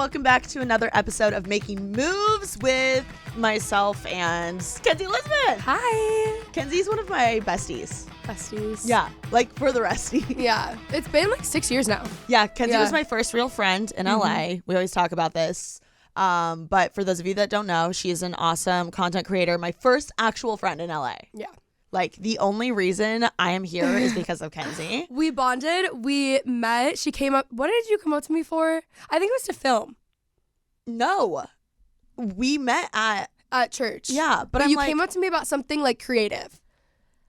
welcome back to another episode of Making Moves with myself and Kenzie Elizabeth. Hi. Kenzie's one of my besties. Besties. Yeah, like for the restie. Yeah, it's been like 6 years now. Yeah, Kenzie was my first real friend in LA. We always talk about this. But for those of you that don't know, she is an awesome content creator. My first actual friend in LA. Yeah. Like, the only reason I am here is because of Kenzie. We bonded. We met. She came up. What did you come up to me for? I think it was to film. No. We met at church. Yeah, but you came up to me about something like creative.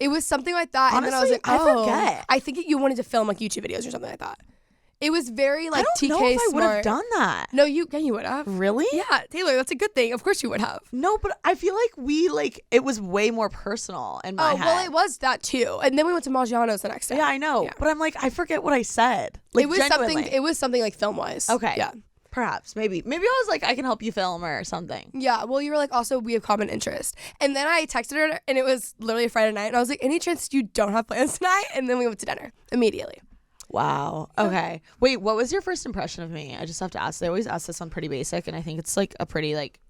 It was something like that. Honestly, and then I was like, I forget. I think you wanted to film like YouTube videos or something like that. It was very like I don't TK know if I would have smart. done that. No, you would have. Really? Yeah, Taylor, that's a good thing. Of course you would have. No, but I feel like it was way more personal in my head. Well, it was that too. And then we went to Maggiano's the next day. Yeah, I know. Yeah. But I'm like, I forget what I said. Like, it was genuinely. It was something like film wise. Okay. Yeah. Perhaps. Maybe I was like, I can help you film or something. Yeah. Well, you were like, also, we have common interest. And then I texted her, and it was literally a Friday night. And I was like, any chance you don't have plans tonight? And then we went to dinner immediately. Wow. Okay. Wait, what was your first impression of me? I just have to ask. They always ask this on Pretty Basic, and I think it's like a pretty like,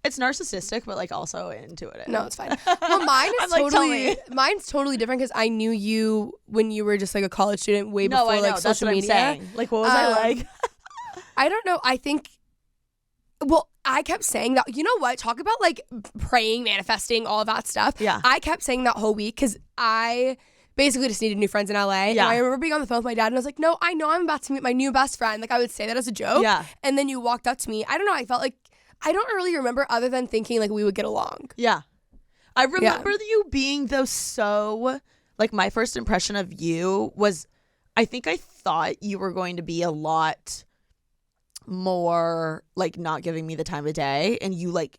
it's narcissistic, but like also intuitive. No, it's fine. Well, mine is mine's totally different because I knew you when you were just like a college student way before like social media. I'm saying. Like, what was I like? I don't know. I think. Well, I kept saying that. You know what? Talk about like praying, manifesting, all of that stuff. Yeah. I kept saying that whole week because I basically just needed new friends in LA. Yeah. And I remember being on the phone with my dad and I was like, no, I know I'm about to meet my new best friend. Like I would say that as a joke. Yeah. And then you walked up to me. I don't know. I felt like, I don't really remember other than thinking like we would get along. Yeah. I remember you being though so, like my first impression of you was, I think I thought you were going to be a lot more like not giving me the time of day, and you like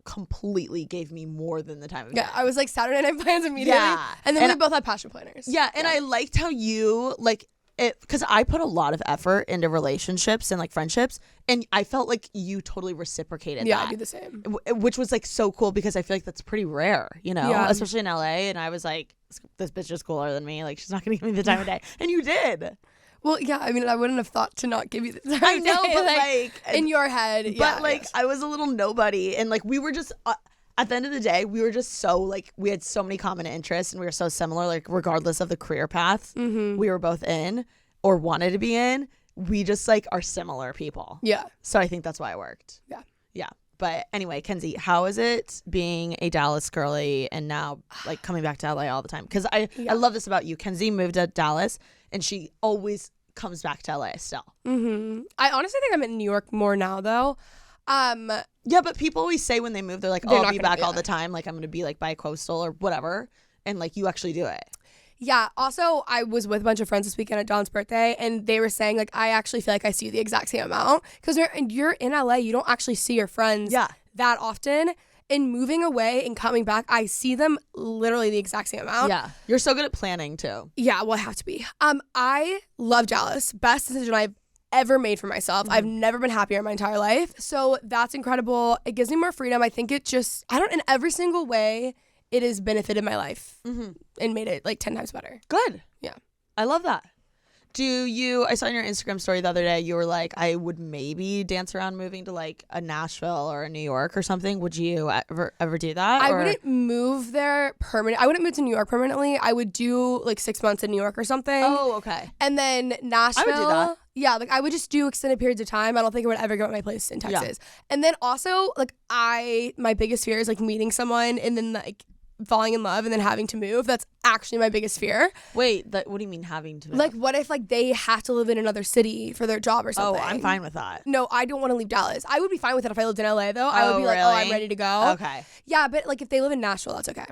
completely gave me more than the time of day. Yeah, I was like Saturday night plans immediately. Yeah. And then we both had passion planners. Yeah, and I liked how you like it because I put a lot of effort into relationships and like friendships, and I felt like you totally reciprocated that. Yeah, I do the same. Which was like so cool because I feel like that's pretty rare, you know, especially in LA. And I was like, this bitch is cooler than me. Like, she's not going to give me the time of day. And you did. Well, yeah, I mean, I wouldn't have thought to not give you the time. I know, but like in your head, but like I was a little nobody, and like we were just at the end of the day, we were just so like we had so many common interests, and we were so similar. Like regardless of the career path we were both in or wanted to be in, we just like are similar people. Yeah. So I think that's why it worked. Yeah. Yeah. But anyway, Kenzie, how is it being a Dallas girly and now like coming back to LA all the time? Because I love this about you. Kenzie moved to Dallas and she always comes back to LA still. I honestly think I'm in New York more now though. Yeah, but people always say when they move, they're like, oh, I'll be back all the time. Like I'm going to be like bi-coastal or whatever. And like you actually do it. Yeah. Also, I was with a bunch of friends this weekend at Dawn's birthday, and they were saying, like, I actually feel like I see you the exact same amount. Because you're in LA, you don't actually see your friends that often. And moving away and coming back, I see them literally the exact same amount. Yeah. You're so good at planning, too. Yeah, well, I have to be. I love Dallas. Best decision I've ever made for myself. I've never been happier in my entire life. So that's incredible. It gives me more freedom. I think it just, in every single way, it has benefited my life and made it like 10 times better. Good. Yeah. I love that. I saw in your Instagram story the other day, you were like, I would maybe dance around moving to like a Nashville or a New York or something. Would you ever do that? I wouldn't move there I wouldn't move to New York permanently. I would do like 6 months in New York or something. Oh, okay. And then Nashville. I would do that. Yeah, like I would just do extended periods of time. I don't think I would ever go to my place in Texas. Yeah. And then also like my biggest fear is like meeting someone and then like falling in love and then having to move. That's actually my biggest fear. Wait, what do you mean having to move? Like what if like they have to live in another city for their job or something? Oh, I'm fine with that. No, I don't want to leave Dallas. I would be fine with it if I lived in LA though. I would be like, oh, I'm ready to go. Okay. Yeah, but like if they live in Nashville, that's okay.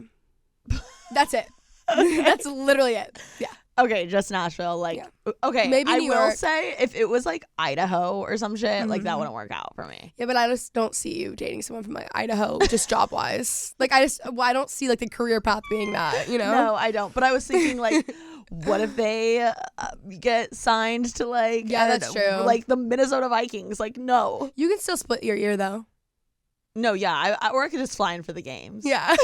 That's it. That's literally it. Yeah. Okay, just Nashville. Like, okay, maybe New York. I will say if it was like Idaho or some shit, like that wouldn't work out for me. Yeah, but I just don't see you dating someone from like Idaho, just job wise. Like I don't see like the career path being that, you know? No, I don't. But I was thinking like, what if they get signed to like, that's true. Like the Minnesota Vikings? Like, no. You can still split your ear though. No, yeah, or I could just fly in for the games. Yeah,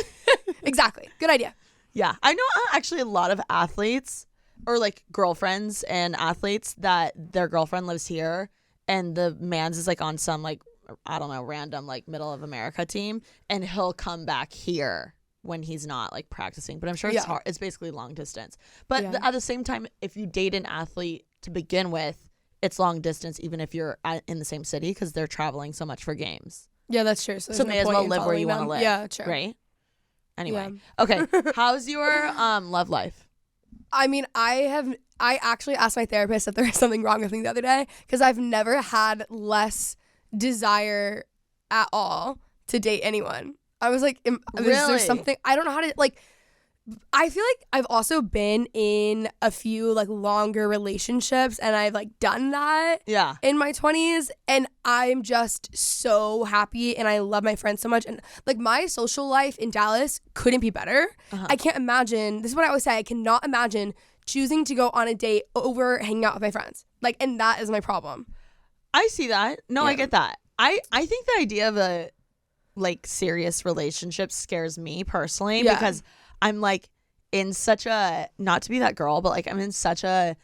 exactly. Good idea. Yeah, I know actually a lot of athletes or like girlfriends and athletes that their girlfriend lives here and the man's is like on some like, I don't know, random like middle of America team, and he'll come back here when he's not like practicing. But I'm sure it's hard. It's basically long distance. But at the same time, if you date an athlete to begin with, it's long distance even if you're in the same city because they're traveling so much for games. Yeah, that's true. So may as well live where you want to live. Yeah, true. Right? Anyway. Okay. How's your love life? I mean, I actually asked my therapist if there was something wrong with me the other day because I've never had less desire at all to date anyone. I was like, is there something? I don't know how to, like, I feel like I've also been in a few like longer relationships and I've like done that in my 20s, and I'm just so happy and I love my friends so much, and like my social life in Dallas couldn't be better. I can't imagine, this is what I always say, I cannot imagine choosing to go on a date over hanging out with my friends. Like, and that is my problem. I see that. No, I get that. I think the idea of a like serious relationship scares me personally because I'm like in such a, not to be that girl, but like I'm in such a,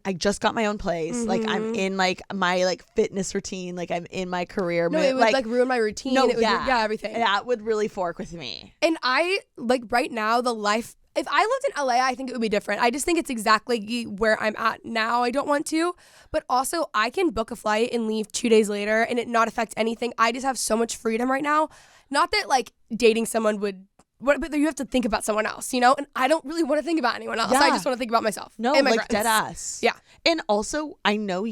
I just got my own place. Like I'm in like my like fitness routine. Like I'm in my career. No, it would like ruin my routine. No, it would, everything. That would really fork with me. And I like right now the life, if I lived in LA, I think it would be different. I just think it's exactly where I'm at now. I don't want to. But also, I can book a flight and leave 2 days later and it not affect anything. I just have so much freedom right now. Not that, like, dating someone would... But you have to think about someone else, you know? And I don't really want to think about anyone else. I just want to think about myself. No, and my like friends. dead ass. Yeah. And also, I know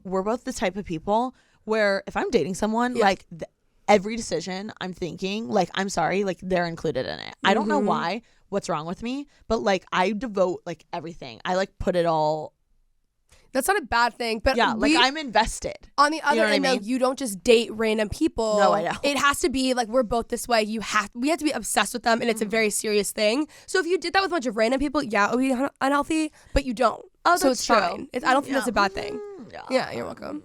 we're both the type of people where if I'm dating someone, like... every decision I'm thinking, like, I'm sorry, like, they're included in it. I don't know why, what's wrong with me, but, like, I devote, like, everything. I, like, put it all. That's not a bad thing, but like, I'm invested. On the other end, though, you don't just date random people. No, I know. It has to be, like, we're both this way. We have to be obsessed with them, and it's a very serious thing. So if you did that with a bunch of random people, it would be unhealthy, but you don't. Oh, so it's true. Fine. I don't think that's a bad thing. Yeah, you're welcome.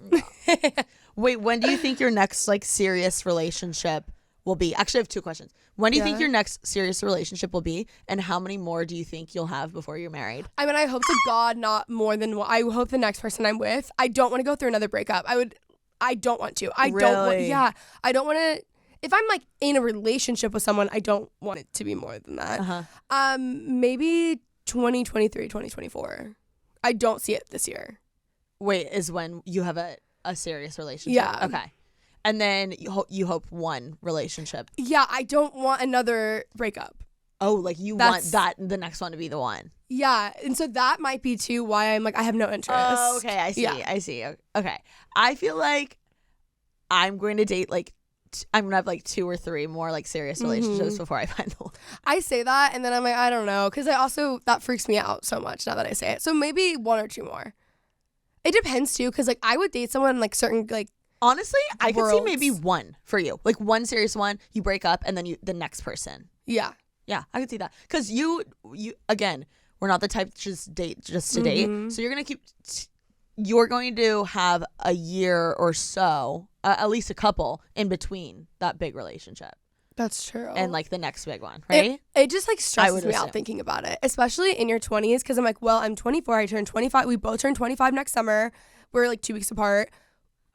Wait, when do you think your next like serious relationship will be? Actually, I have 2 questions. When do you think your next serious relationship will be, and how many more do you think you'll have before you're married? I mean, I hope to God not more than one. I hope the next person I'm with, I don't want to go through another breakup. I don't want to. I don't want to. If I'm like in a relationship with someone, I don't want it to be more than that. Maybe 2023, 2024. I don't see it this year. Wait, is when you have a serious relationship? Yeah. Okay. And then you hope one relationship. Yeah, I don't want another breakup. Oh, like want that the next one to be the one. Yeah, and so that might be too why I'm like I have no interest. Oh, okay, I see. I see. Okay. I feel like I'm going to date like I'm gonna have like 2 or 3 more like serious relationships before I find the one. I say that and then I'm like, I don't know, because that freaks me out so much now that I say it. So maybe 1 or 2 more. It depends too, because like I would date someone like certain like. Honestly, I could see maybe 1 for you, like 1 serious one. You break up and then the next person. Yeah, I could see that because you again, we're not the type to just date to date. So you're going to have a year or so, at least a couple in between that big relationship. That's true. And like the next big one, right? It just like stresses me out thinking about it, especially in your 20s, because I'm like, well, I'm 24. I turned 25. We both turn 25 next summer. We're like 2 weeks apart.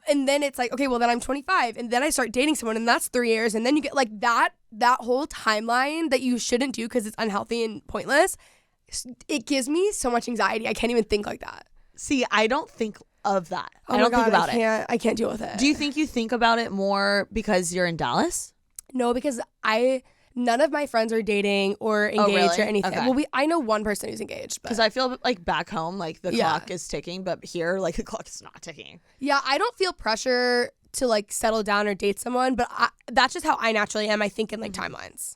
And then it's like, okay, well, then I'm 25. And then I start dating someone and that's 3 years. And then you get like that whole timeline that you shouldn't do because it's unhealthy and pointless. It gives me so much anxiety. I can't even think like that. See, I don't think of that. Oh I don't think about it. I can't deal with it. Do you think you think about it more because you're in Dallas? No, because none of my friends are dating or engaged or anything. Okay. Well, I know one person who's engaged. Because I feel like back home, like the clock is ticking, but here, like the clock is not ticking. Yeah, I don't feel pressure to like settle down or date someone, but that's just how I naturally am. I think in like timelines.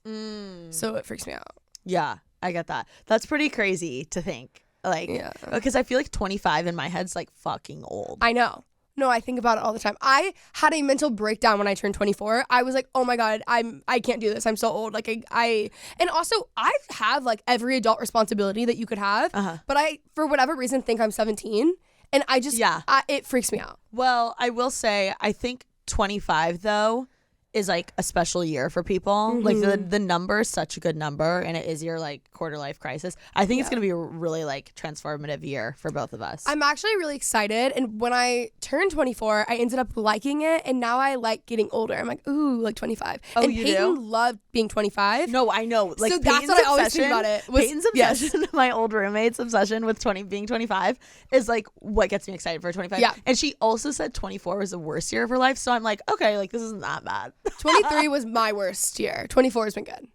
So it freaks me out. Yeah, I get that. That's pretty crazy to think. Like, because I feel like 25 in my head's like fucking old. I know. No, I think about it all the time. I had a mental breakdown when I turned 24. I was like, oh my God, I can't do this. I'm so old. Like and also I have like every adult responsibility that you could have, but I, for whatever reason, think I'm 17 and I just, it freaks me out. Well, I will say, I think 25 though is like a special year for people. Like the number is such a good number, and it is your like quarter life crisis. I think it's gonna be a really like transformative year for both of us. I'm actually really excited, and when I turned 24, I ended up liking it, and now I like getting older. I'm like, ooh, like 25. Oh, and you Peyton do? loved being 25. No, I know. Like so that's what I always think about it. Peyton's obsession, my old roommate's obsession with being 25 is like what gets me excited for 25. Yeah. And she also said 24 was the worst year of her life. So I'm like, okay, like this isn't that bad. 23 was my worst year. 24 has been good.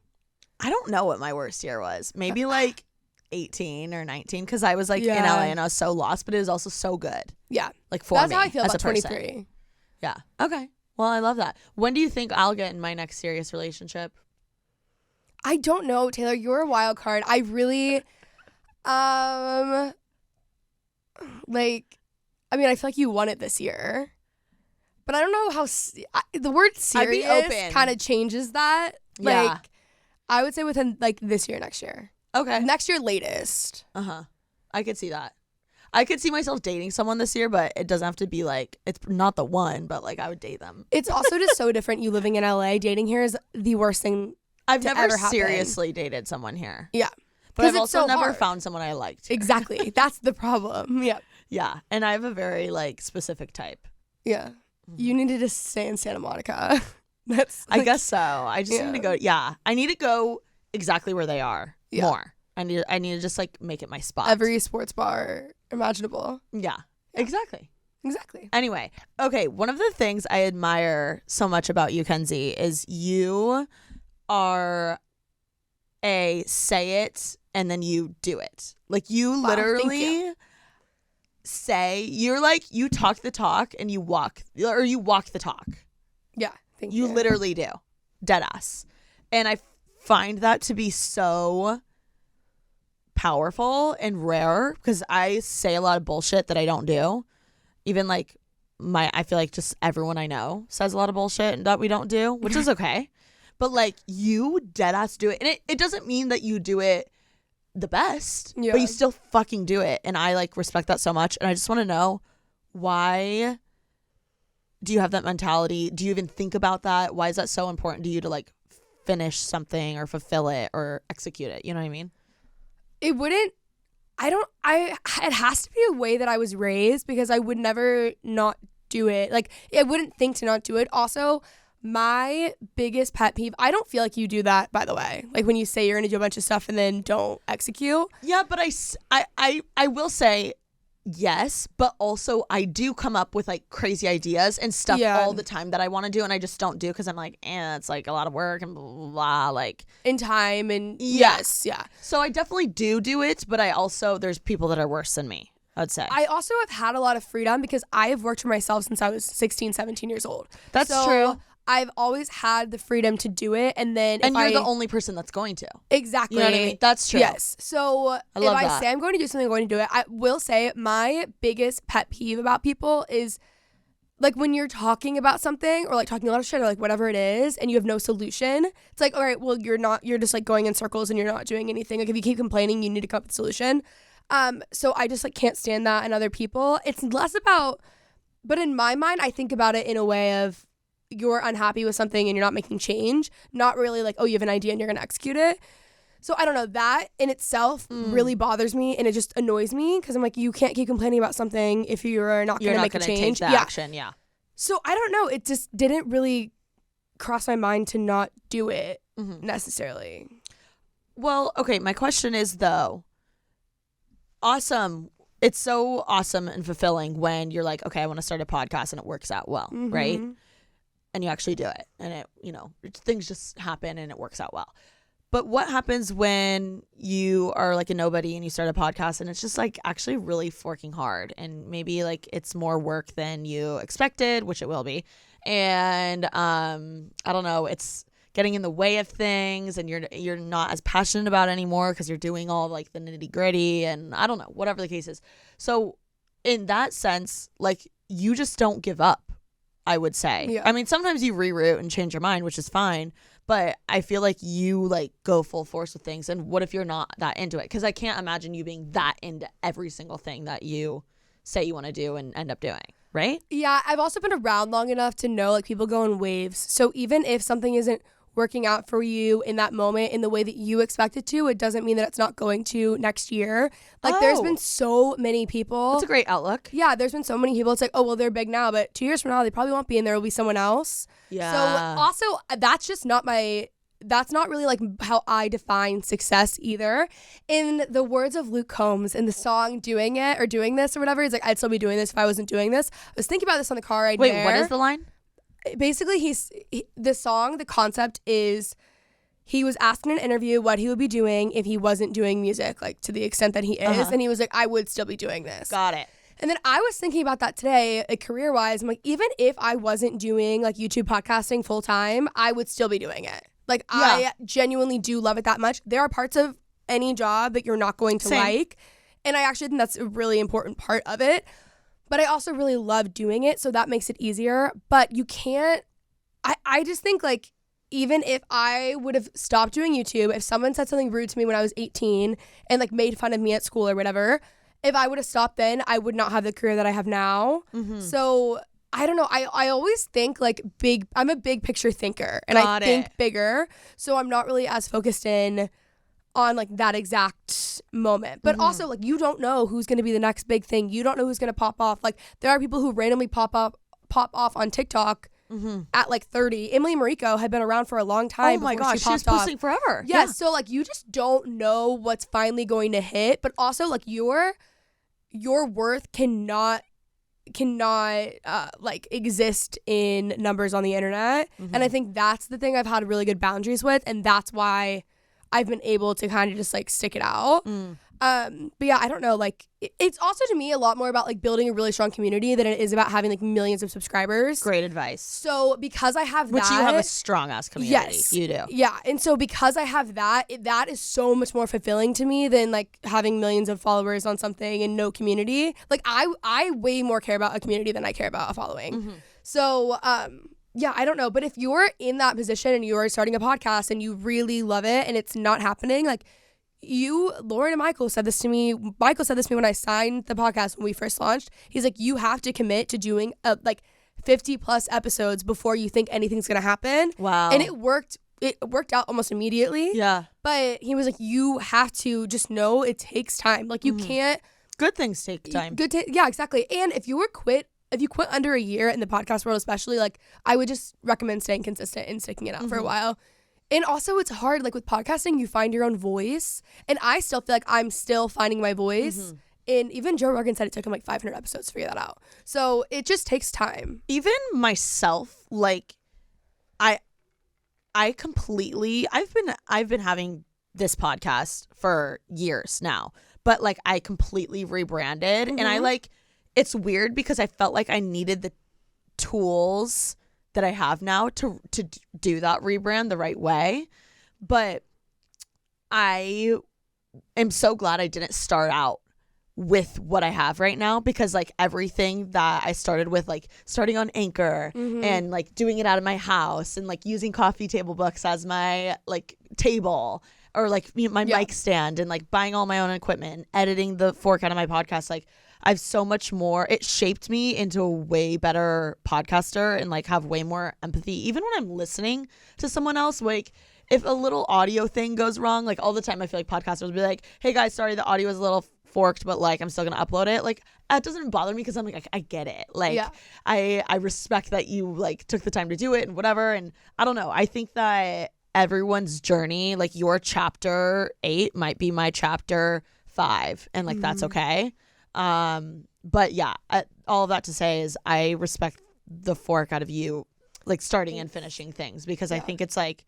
I don't know what my worst year was. Maybe like 18 or 19 because I was like in LA and I was so lost, but it was also so good. Yeah. Like for That's me how I feel as about a person. 23. Yeah. Okay. Well, I love that. When do you think I'll get in my next serious relationship? I don't know, Taylor. You're a wild card. I really, like, I mean, I feel like you won it this year. But I don't know how the word serious kind of changes that. Yeah. Like, I would say within like this year, next year. Okay. Next year, latest. I could see that. I could see myself dating someone this year, but it doesn't have to be like, it's not the one, but like I would date them. It's also just so different you living in LA. Dating here is the worst thing I've to never ever happen. seriously dated someone here. Yeah. But I've it's also so never hard. found someone I liked here. Exactly. That's the problem. Yeah. Yeah. And I have a very like specific type. Yeah. You needed to stay in Santa Monica. That's I guess so. I just need to go. Yeah. I need to go exactly where they are more. I need to just like make it my spot. Every sports bar imaginable. Yeah. Exactly. Exactly. Anyway, okay, one of the things I admire so much about you, Kenzie, is you are a say it and then you do it. Like you literally say, you're like, you talk the talk and you walk the talk. Yeah. Thank you. You literally do. Deadass. And I find that to be so powerful and rare because I say a lot of bullshit that I don't do. Even like I feel like just everyone I know says a lot of bullshit that we don't do, which is okay. But like you deadass do it. And it doesn't mean that you do it the best, but you still fucking do it. And I like respect that so much. And I just want to know, why do you have that mentality? Do you even think about that? Why is that so important to you to like finish something or fulfill it or execute it? You know what I mean? It has to be a way that I was raised because I would never not do it. Like I wouldn't think to not do it. Also, my biggest pet peeve, I don't feel like you do that, by the way. Like when you say you're going to do a bunch of stuff and then don't execute. Yeah, but I will say yes, but also I do come up with like crazy ideas and stuff all the time that I want to do and I just don't do because I'm like, it's like a lot of work and blah, blah, blah, like. In time and yes. So I definitely do it, but there's people that are worse than me, I'd say. I also have had a lot of freedom because I have worked for myself since I was 16, 17 years old. That's true. I've always had the freedom to do it, and then you're the only person that's going to. Exactly. You know what I mean? That's true. Yes. So if I say I'm going to do something, I'm going to do it. I will say my biggest pet peeve about people is like when you're talking about something or like talking a lot of shit or like whatever it is, and you have no solution. It's like, all right, well, you're just like going in circles and you're not doing anything. Like if you keep complaining, you need to come up with a solution. So I just like can't stand that in other people. It's less about, but in my mind, I think about it in a way of, you're unhappy with something and you're not making change, not really like, oh, you have an idea and you're going to execute it. So I don't know, that in itself really bothers me and it just annoys me because I'm like, you can't keep complaining about something if you're not going to make a change. Take the action, yeah. So I don't know, it just didn't really cross my mind to not do it necessarily. Well, okay, my question is though, awesome. It's so awesome and fulfilling when you're like, okay, I want to start a podcast and it works out well, right? And you actually do it and it, things just happen and it works out well. But what happens when you are like a nobody and you start a podcast and it's just like actually really forking hard and maybe like it's more work than you expected, which it will be. And I don't know, it's getting in the way of things and you're not as passionate about it anymore because you're doing all like the nitty gritty and I don't know, whatever the case is. So in that sense, like you just don't give up. I would say. Yeah. I mean, sometimes you reroute and change your mind, which is fine. But I feel like you like go full force with things. And what if you're not that into it? Because I can't imagine you being that into every single thing that you say you want to do and end up doing. right? Yeah, I've also been around long enough to know like people go in waves. So even if something isn't working out for you in that moment in the way that you expect it to, it doesn't mean that it's not going to next year. Like there's been so many people. That's a great outlook. Yeah, there's been so many people. It's like, oh, well, they're big now, but 2 years from now, they probably won't be, and there will be someone else. Yeah. So also, that's not really like how I define success either. In the words of Luke Combs in the song Doing It or Doing This or whatever, he's like, I'd still be doing this if I wasn't doing this. I was thinking about this on the car ride there. Wait, what is the line? Basically, the song, the concept is he was asked in an interview what he would be doing if he wasn't doing music, like to the extent that he is. And he was like, I would still be doing this. Got it. And then I was thinking about that today, like, career-wise. I'm like, even if I wasn't doing like YouTube podcasting full time, I would still be doing it. Like, I genuinely do love it that much. There are parts of any job that you're not going to like. And I actually think that's a really important part of it. But I also really love doing it, so that makes it easier. But you can't, I just think like, even if I would have stopped doing YouTube, if someone said something rude to me when I was 18 and like made fun of me at school or whatever, if I would have stopped then, I would not have the career that I have now. So I don't know. I always think like I'm a big picture thinker and I think bigger. So I'm not really as focused in on like that exact moment. But also like you don't know who's going to be the next big thing. You don't know who's going to pop off. Like there are people who randomly pop off on TikTok at like 30. Emily Mariko had been around for a long time. Oh my gosh, she was posting forever. Yeah, so like you just don't know what's finally going to hit. But also like your worth cannot like exist in numbers on the internet. And I think that's the thing I've had really good boundaries with, and that's why I've been able to kind of just like stick it out. But yeah, I don't know, like it's also to me a lot more about like building a really strong community than it is about having like millions of subscribers. Great advice. So because I have Which you have a strong ass community. Yes, you do. Yeah, and so because I have that is so much more fulfilling to me than like having millions of followers on something and no community. Like I way more care about a community than I care about a following. So yeah, I don't know. But if you're in that position and you're starting a podcast and you really love it and it's not happening, like Lauren and Michael said this to me. Michael said this to me when I signed the podcast when we first launched. He's like, you have to commit to doing like 50 plus episodes before you think anything's going to happen. Wow. And it worked out almost immediately. Yeah. But he was like, you have to just know it takes time. Like you can't. Good things take time. Yeah, exactly. And if you quit under a year in the podcast world, especially, like I would just recommend staying consistent and sticking it out for a while. And also it's hard, like with podcasting, you find your own voice. And I still feel like I'm still finding my voice. And even Joe Rogan said it took him like 500 episodes to figure that out. So it just takes time. Even myself, like I completely, I've been having this podcast for years now, but like I completely rebranded and I like, it's weird because I felt like I needed the tools that I have now to do that rebrand the right way. But I am so glad I didn't start out with what I have right now, because like everything that I started with, like starting on Anchor and like doing it out of my house and like using coffee table books as my like table, or like my mic stand, and like buying all my own equipment and editing the fork out of my podcast, like I've so much more. It shaped me into a way better podcaster and like have way more empathy. Even when I'm listening to someone else, like if a little audio thing goes wrong, like all the time I feel like podcasters will be like, hey guys, sorry, the audio is a little forked, but like I'm still going to upload it. Like that doesn't bother me because I'm like, I get it. Like I respect that you like took the time to do it and whatever. And I don't know. I think that everyone's journey, like your chapter 8 might be my chapter 5, and like that's okay. But yeah, all of that to say is I respect the fork out of you, like starting and finishing things, because I think it's like,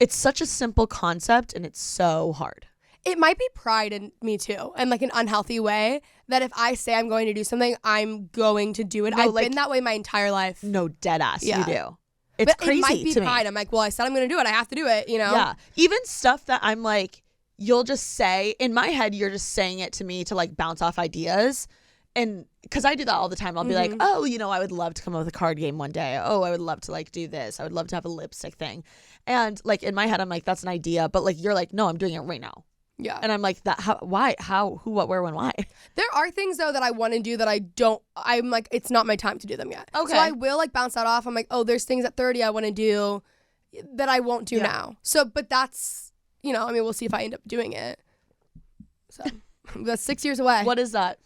it's such a simple concept and it's so hard. It might be pride in me too, and like an unhealthy way, that if I say I'm going to do something, I'm going to do it. No, I've been that way my entire life. No, dead ass, you do. It's crazy to me. It might be pride. I'm like, well, I said I'm going to do it. I have to do it, you know? Yeah. Even stuff that I'm like, you'll just say, in my head, you're just saying it to me to like bounce off ideas. And because I do that all the time. I'll be like, oh, you know, I would love to come up with a card game one day. Oh, I would love to like do this. I would love to have a lipstick thing. And like in my head, I'm like, that's an idea. But like, you're like, no, I'm doing it right now. Yeah. And I'm like, that. How? Why? How? Who? What? Where? When? Why? There are things though that I want to do that I'm like, it's not my time to do them yet. Okay. So I will like bounce that off. I'm like, oh, there's things at 30 I want to do that I won't do now. So, but that's, I mean, we'll see if I end up doing it. So that's 6 years away. What is that?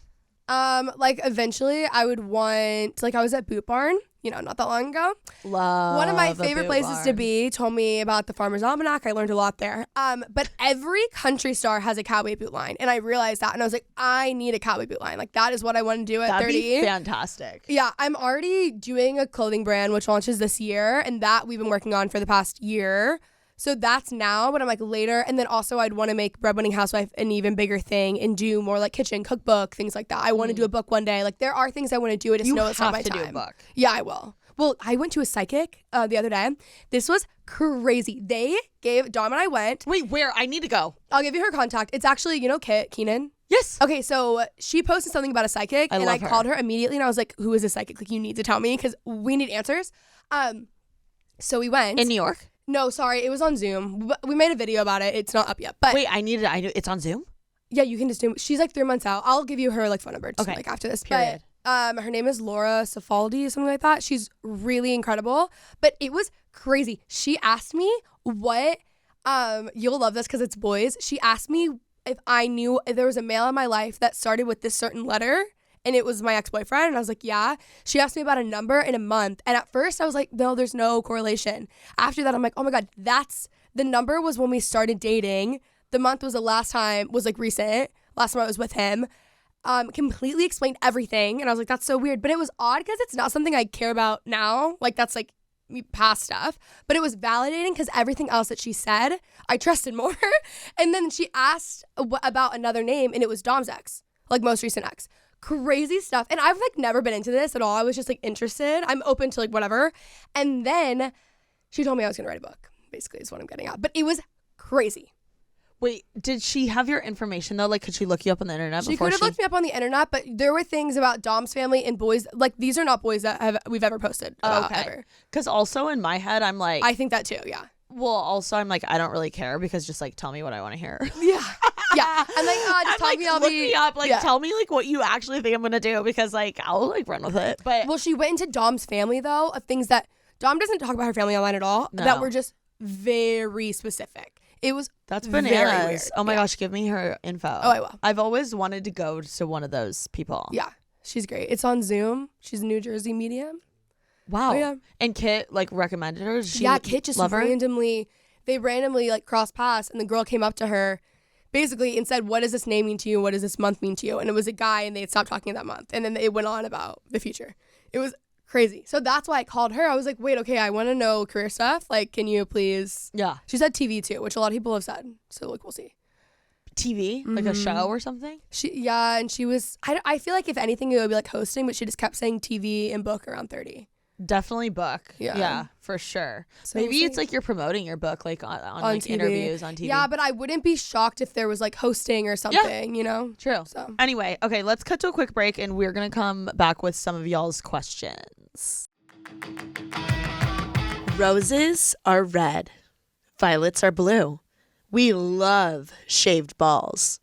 Like eventually I would want, like I was at Boot Barn, not that long ago. Love One of my favorite places to be. Told me about the Farmer's Almanac. I learned a lot there. But every country store has a cowboy boot line. And I realized that. And I was like, I need a cowboy boot line. Like that is what I want to do at 30. That'd be fantastic. Yeah, I'm already doing a clothing brand, which launches this year. And that we've been working on for the past year. So that's now, but I'm like later. And then also I'd want to make Breadwinning Housewife an even bigger thing and do more like kitchen, cookbook, things like that. I want to do a book one day. Like there are things I want to do. I just know it's not my time. You have to do a book. Yeah, I will. Well, I went to a psychic the other day. This was crazy. Dom and I went. Wait, where? I need to go. I'll give you her contact. It's actually, Kit Keenan. Yes. Okay, so she posted something about a psychic and I love her. called her immediately and I was like, who is this psychic? Like you need to tell me because we need answers. So we went. In New York? No, sorry, it was on Zoom. We made a video about it. It's not up yet. But wait, it's on Zoom? Yeah, you can just do. She's like 3 months out. I'll give you her like phone number. Like after this. Period. But her name is Laura Safaldi, something like that. She's really incredible. But it was crazy. She asked me what. You'll love this because it's boys. She asked me if I knew if there was a male in my life that started with this certain letter. And it was my ex-boyfriend. And I was like, yeah. She asked me about a number in a month. And at first I was like, no, there's no correlation. After that, I'm like, oh my God, the number was when we started dating. The month was the last time, was like recent. Last time I was with him. Completely explained everything. And I was like, that's so weird. But it was odd because it's not something I care about now. Like that's like past stuff. But it was validating because everything else that she said, I trusted more. And then she asked about another name and it was Dom's ex, like most recent ex. Crazy stuff. And I've like never been into this at all. I was just like interested. I'm open to like whatever. And then she told me I was going to write a book, basically is what I'm getting at. But it was crazy. Wait, did she have your information though? Like, could she look you up on the internet She could have looked me up on the internet, but there were things about Dom's family and boys. Like, these are not boys that we've ever posted about ever. Because also in my head, I'm like... I think that too, yeah. Well, also I'm like, I don't really care because just like tell me what I want to hear. Yeah. Yeah. I'm like, just tell me I'll look be... me up. Like, tell me like what you actually think I'm going to do because like I'll like run with it. But well, she went into Dom's family though, of things that... Dom doesn't talk about her family online at all. No. That were just very specific. It was That's very bananas. weird. Oh my gosh, give me her info. Oh, I will. I've always wanted to go to one of those people. Yeah. She's great. It's on Zoom. She's a New Jersey medium. Wow. Oh, yeah. And Kit like recommended her? Kit just randomly like crossed paths and the girl came up to her basically and said, what does this name mean to you? What does this month mean to you? And it was a guy and they had stopped talking that month. And then it went on about the future. It was crazy. So that's why I called her. I was like, wait, okay, I want to know career stuff. Like, can you please? Yeah. She said TV too, which a lot of people have said. So like, we'll see. TV? Like a show or something? And she was, I feel like if anything, it would be like hosting, but she just kept saying TV and book around 30. Definitely book. Yeah, for sure. So maybe it's like you're promoting your book like on like TV. Interviews on TV. Yeah, but I wouldn't be shocked if there was like hosting or something, True. So anyway, okay, let's cut to a quick break and we're going to come back with some of y'all's questions. Roses are red. Violets are blue. We love shaved balls.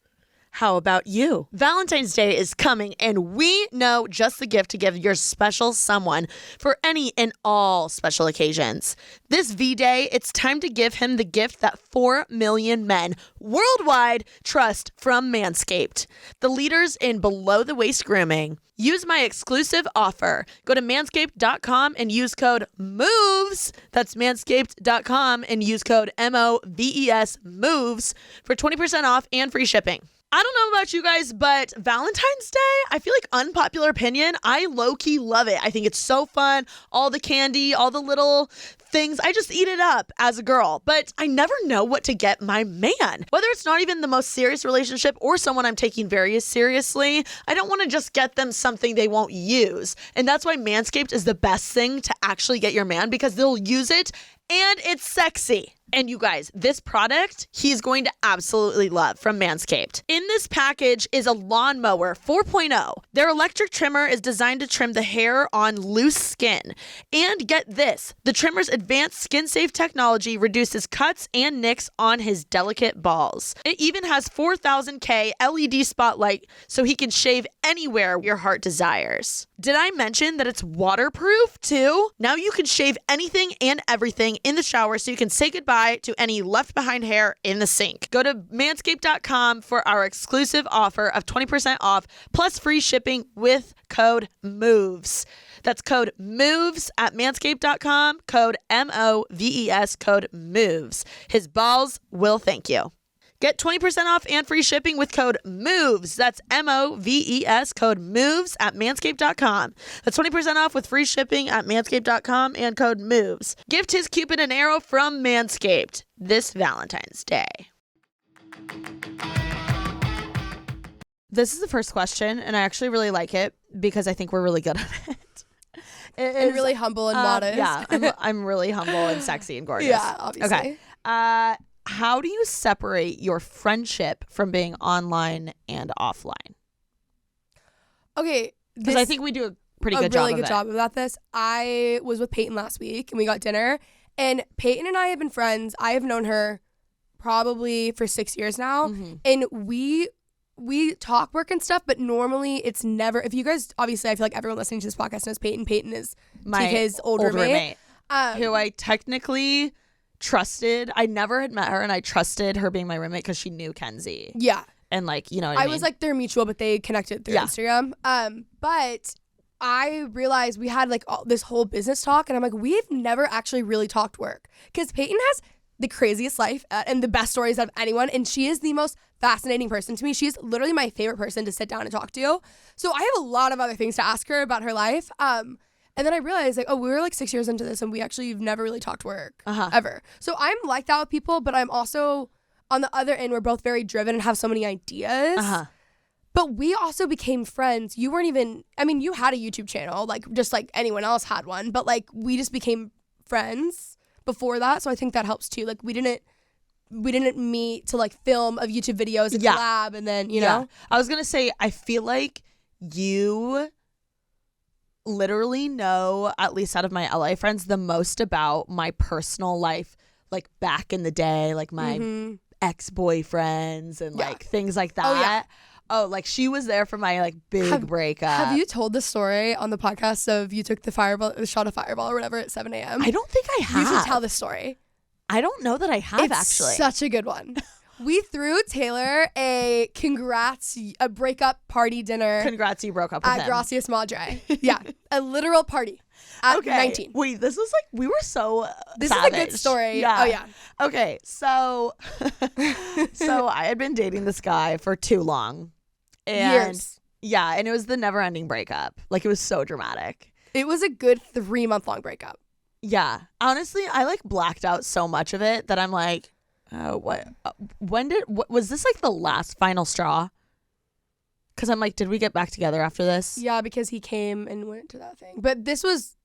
How about you? Valentine's Day is coming and we know just the gift to give your special someone for any and all special occasions. This V-Day, it's time to give him the gift that 4 million men worldwide trust from Manscaped, the leaders in below-the-waist grooming. Use my exclusive offer. Go to manscaped.com and use code MOVES. That's manscaped.com and use code MOVES, MOVES, for 20% off and free shipping. I don't know about you guys, but Valentine's Day, I feel like unpopular opinion, I low-key love it. I think it's so fun. All the candy, all the little things, I just eat it up as a girl. But I never know what to get my man. Whether it's not even the most serious relationship or someone I'm taking very seriously, I don't want to just get them something they won't use. And that's why Manscaped is the best thing to actually get your man because they'll use it and it's sexy. And you guys, this product he's going to absolutely love from Manscaped. In this package is a lawnmower 4.0. Their electric trimmer is designed to trim the hair on loose skin. And get this, the trimmer's advanced skin-safe technology reduces cuts and nicks on his delicate balls. It even has 4000K LED spotlight so he can shave anywhere your heart desires. Did I mention that it's waterproof too? Now you can shave anything and everything in the shower so you can say goodbye to any left behind hair in the sink. Go to manscaped.com for our exclusive offer of 20% off plus free shipping with code MOVES. That's code MOVES at manscaped.com, code MOVES, code MOVES. His balls will thank you. Get 20% off and free shipping with code MOVES. That's MOVES, code MOVES at manscaped.com. That's 20% off with free shipping at manscaped.com and code MOVES. Gift his Cupid an arrow from Manscaped this Valentine's Day. This is the first question, and I actually really like it because I think we're really good at it. And really humble and modest. Yeah, I'm really humble and sexy and gorgeous. Yeah, obviously. Okay. How do you separate your friendship from being online and offline? Okay. Because I think we do a pretty good job of it. A really good job about this. I was with Peyton last week and we got dinner. And Peyton and I have been friends. I have known her probably for 6 years now. Mm-hmm. And we talk work and stuff, but normally it's never, if you guys, obviously I feel like everyone listening to this podcast knows Peyton. Peyton is TK's older roommate. Who I technically trusted. I never had met her, and I trusted her being my roommate because she knew Kenzie. Yeah. And like, you know what I mean? was like, they're mutual, but they connected through Instagram. But I realized we had like this whole business talk, and I'm like, we've never actually really talked work. Because Peyton has the craziest life and the best stories out of anyone, and she is the most fascinating person to me. She's literally my favorite person to sit down and talk to. So I have a lot of other things to ask her about her life. And then I realized, like, we were like 6 years into this and we actually have never really talked work ever. So I'm like that with people, but I'm also on the other end, we're both very driven and have so many ideas. But we also became friends. You weren't even, I mean, you had a YouTube channel, like just like anyone else had one, but like we just became friends before that. So I think that helps too. Like we didn't meet to like film of YouTube videos and collab and then, you know. I was going to say, I feel like you literally know, at least out of my LA friends, the most about my personal life, like back in the day, like my ex-boyfriends and like things like that. Like she was there for my like big breakup. Have you told the story on the podcast of you took the shot of Fireball or whatever at 7 a.m.? I don't think I have. You should tell the story. I don't know that I have it's actually. Such a good one. We threw Taylor a breakup party dinner. Congrats, you broke up with him. At Gracias Madre. Yeah, a literal party at 19. Wait, this was like, we were so This savage. is a good story. Yeah. Oh, yeah. Okay, so I had been dating this guy for too long. And years. Yeah, and it was the never-ending breakup. Like, it was so dramatic. It was a good 3-month-long breakup. Yeah. Honestly, I like blacked out so much of it that I'm like, oh, what? Was this like the last final straw? Because I'm like, did we get back together after this? Yeah, because he came and went to that thing. But this was...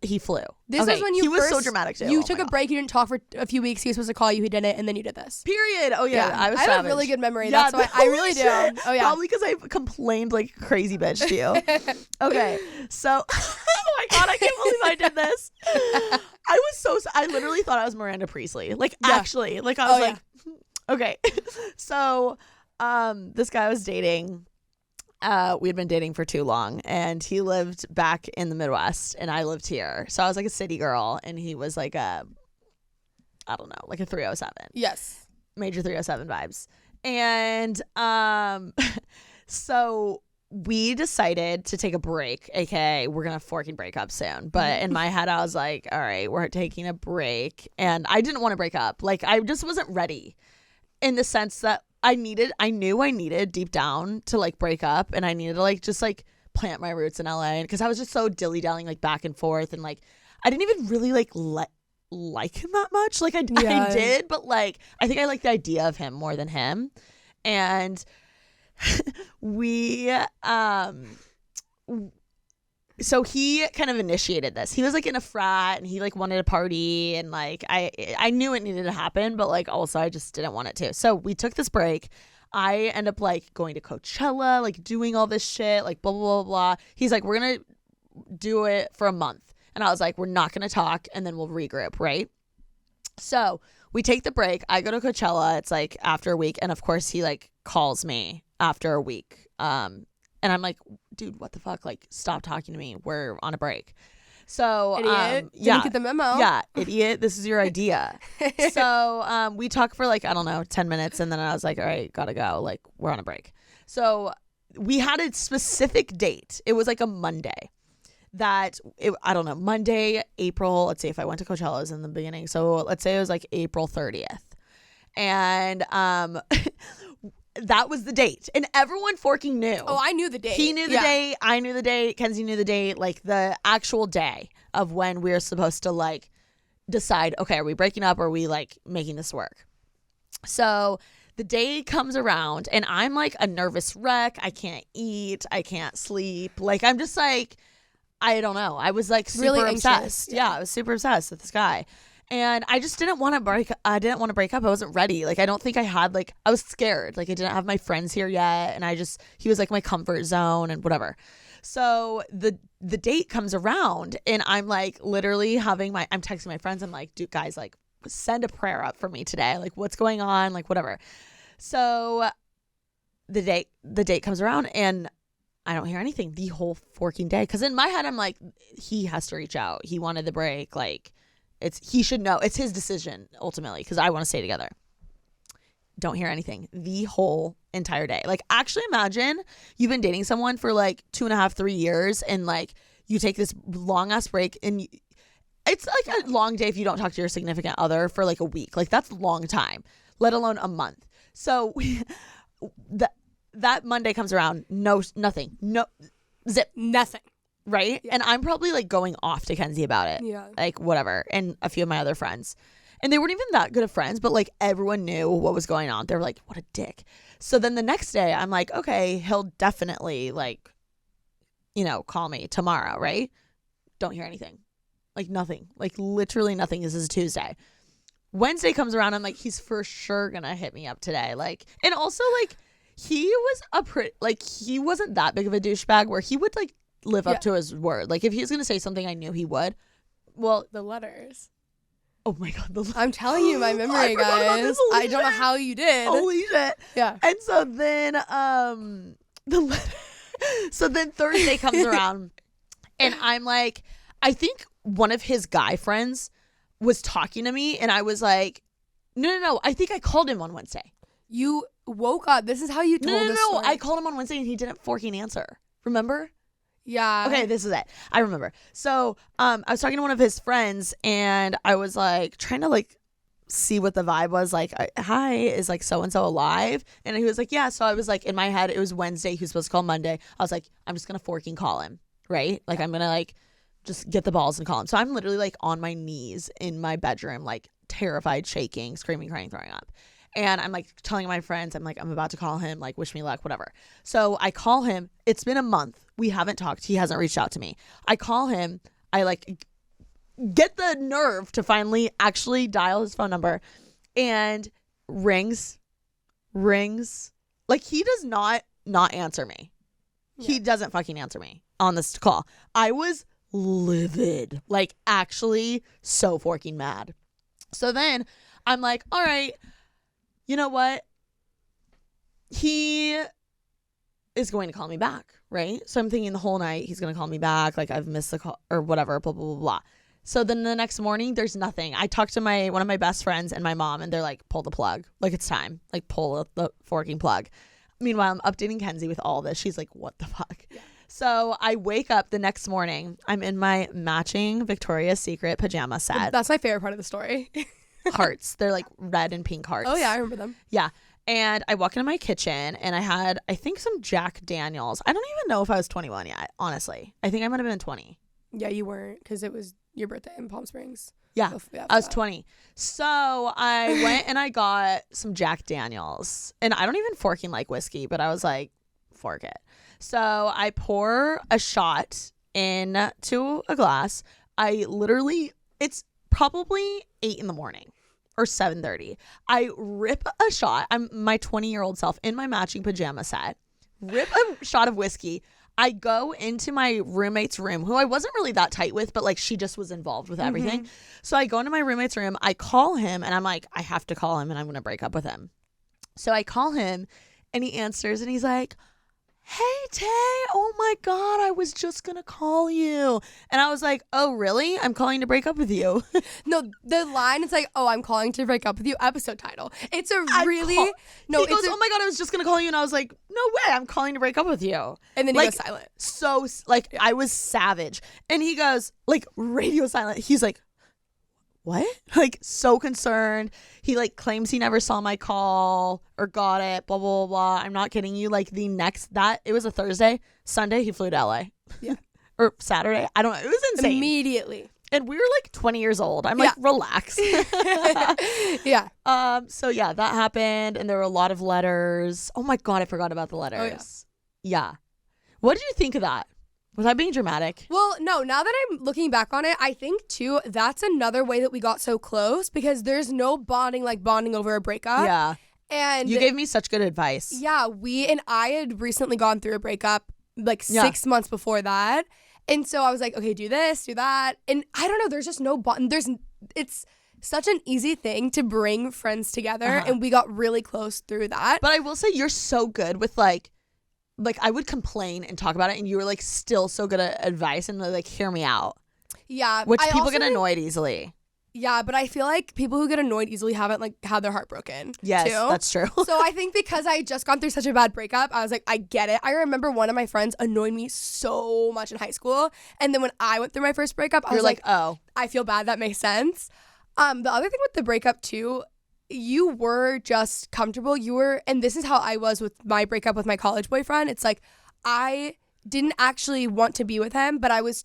He flew. This was when he was so dramatic too. You took a break. You didn't talk for a few weeks. He was supposed to call you. He didn't, and then you did this. Period. Oh yeah, I was. I have a really good memory. That's why I really do. Oh yeah. Probably because I complained like a crazy bitch to you. Okay, so oh my god, I can't believe I did this. I literally thought I was Miranda Priestley. Like actually, like I was like, okay. So, this guy I was dating. We had been dating for too long, and he lived back in the Midwest and I lived here. So I was like a city girl and he was like I don't know, like a 307. Yes. Major 307 vibes. And so we decided to take a break, aka we're gonna forking break up soon. But in my head I was like, all right, we're taking a break. And I didn't want to break up. Like I just wasn't ready, in the sense that I knew I needed deep down to like break up, and I needed to like just like plant my roots in LA, because I was just so dilly-dallying like back and forth, and like I didn't even really like him that much. Like I did, but like I think I like the idea of him more than him. And we So he kind of initiated this. He was like in a frat and he like wanted a party, and like I knew it needed to happen, but like also I just didn't want it to. So we took this break. I end up like going to Coachella, like doing all this shit, like blah, blah, blah, blah. He's like, we're going to do it for a month. And I was like, we're not going to talk, and then we'll regroup, right? So we take the break. I go to Coachella. It's like after a week. And of course he like calls me after a week. And I'm like, dude, what the fuck? Like, stop talking to me. We're on a break. So, Idiot. yeah. Didn't get the memo. Yeah, idiot. This is your idea. So, we talked for like, I don't know, 10 minutes. And then I was like, all right, gotta go. Like, we're on a break. So we had a specific date. It was like a Monday I don't know, Monday, April. Let's see, if I went to Coachella's in the beginning. So let's say it was like April 30th. And, that was the date, and everyone forking knew. Oh, I knew the date. He knew the date. I knew the date. Kenzie knew the date. Like the actual day of when we were supposed to like decide. Okay, are we breaking up? Or are we like making this work? So the day comes around, and I'm like a nervous wreck. I can't eat. I can't sleep. Like I'm just like, I don't know. I was like super really obsessed. Anxious. Yeah, I was super obsessed with this guy. And I just didn't want to break. I didn't want to break up. I wasn't ready. Like, I don't think I had, like, I was scared. Like, I didn't have my friends here yet. And he was like my comfort zone and whatever. So the date comes around, and I'm like literally I'm texting my friends. I'm like, dude, guys, like, send a prayer up for me today. Like, what's going on? Like, whatever. So the date comes around, and I don't hear anything the whole forking day. Cause in my head, I'm like, he has to reach out. He wanted the break. Like, he should know. It's his decision ultimately, because I want to stay together. Don't hear anything the whole entire day. Like, actually imagine you've been dating someone for like 2.5, 3 years, and like you take this long ass break, and it's like a long day if you don't talk to your significant other for like a week. Like, that's a long time, let alone a month. So that Monday comes around, nothing, no zip, Nothing. right? Yeah. And I'm probably like going off to Kenzie about it. Yeah. Like, whatever. And a few of my other friends. And they weren't even that good of friends, but like everyone knew what was going on. They were like, what a dick. So then the next day I'm like, okay, he'll definitely like, call me tomorrow, right? Don't hear anything. Like nothing. Like literally nothing. This is a Tuesday. Wednesday comes around. I'm like, he's for sure gonna hit me up today. Like, and also like he wasn't that big of a douchebag where he would like live up to his word. Like if he was gonna say something, I knew he would. Well, The letters. oh my god, I'm telling you, my memory, I forgot about guys. this. Holy I don't know shit. how you did. Holy shit. Yeah. And so then so then Thursday comes around, and I'm like, I think one of his guy friends was talking to me, and I was like, no, I think I called him on Wednesday. You woke up. This is how you told this No. story. I called him on Wednesday, and he didn't fucking answer. Remember? Yeah. Okay, this is it. I remember. So I was talking to one of his friends, and I was like trying to like see what the vibe was. Like, hi, is like so-and-so alive? And he was like, yeah. So I was like, in my head, it was Wednesday. He was supposed to call Monday. I was like, I'm just going to forking call him, right? Like, I'm going to like just get the balls and call him. So I'm literally like on my knees in my bedroom, like terrified, shaking, screaming, crying, throwing up. And I'm like telling my friends, I'm like, I'm about to call him, like, wish me luck, whatever. So I call him. It's been a month. We haven't talked. He hasn't reached out to me. I call him. I like get the nerve to finally actually dial his phone number, and rings. Like, he does not answer me. Yeah. He doesn't fucking answer me on this call. I was livid, like actually so fucking mad. So then I'm like, all right, you know what? He is going to call me back, right? So I'm thinking the whole night he's going to call me back. Like, I've missed the call or whatever, blah, blah, blah, blah. So then the next morning, there's nothing. I talked to one of my best friends and my mom, and they're like, pull the plug. Like, it's time. Like, pull the forking plug. Meanwhile, I'm updating Kenzie with all this. She's like, what the fuck? Yeah. So I wake up the next morning. I'm in my matching Victoria's Secret pajama set. That's my favorite part of the story. Hearts. They're like red and pink hearts. Oh, yeah, I remember them. Yeah. And I walk into my kitchen, and I had, I think, some Jack Daniels. I don't even know if I was 21 yet, honestly. I think I might have been 20. Yeah, you weren't, because it was your birthday in Palm Springs. Yeah, I was 20. So I went and I got some Jack Daniels. And I don't even forking like whiskey, but I was like, fork it. So I pour a shot into a glass. It's probably 8 in the morning or 7:30. I rip a shot. I'm my 20-year-old self in my matching pajama set. Rip a shot of whiskey. I go into my roommate's room, who I wasn't really that tight with, but like she just was involved with everything. So I go into my roommate's room. I call him and I'm like, I have to call him and I'm going to break up with him. So I call him and he answers and he's like, hey, Tay, oh my God, I was just going to call you. And I was like, oh, really? I'm calling to break up with you. No, the line is like, oh, I'm calling to break up with you, episode title. It's a really... He goes, oh my God, I was just going to call you. And I was like, no way, I'm calling to break up with you. And then he goes silent. So, like, I was savage. And he goes, like, radio silent. He's like, what? Like, so concerned. He like claims he never saw my call or got it, blah, blah, blah, blah. I'm not kidding you. Like it was a Thursday. Sunday, he flew to LA. Yeah. Or Saturday. I don't know. It was insane. Immediately. And we were like 20 years old. I'm like, relax. Yeah. So yeah, that happened. And there were a lot of letters. Oh my God, I forgot about the letters. Oh, yeah. What did you think of that? Was I being dramatic? Well, no, now that I'm looking back on it, I think too, that's another way that we got so close because there's no bonding over a breakup. Yeah. And you gave me such good advice. Yeah, I had recently gone through a breakup like 6 months before that. And so I was like, okay, do this, do that. And I don't know, there's just no bond. It's such an easy thing to bring friends together. And we got really close through that. But I will say you're so good with like I would complain and talk about it and you were like still so good at advice and like hear me out. Yeah. Which people get annoyed easily. Yeah, but I feel like people who get annoyed easily haven't like had their heart broken. Yes, too. That's true. So I think because I had just gone through such a bad breakup, I was like, I get it. I remember one of my friends annoyed me so much in high school. And then when I went through my first breakup, I was like, oh, I feel bad. That makes sense. The other thing with the breakup too, you were just comfortable. And this is how I was with my breakup with my college boyfriend. It's like, I didn't actually want to be with him, but I was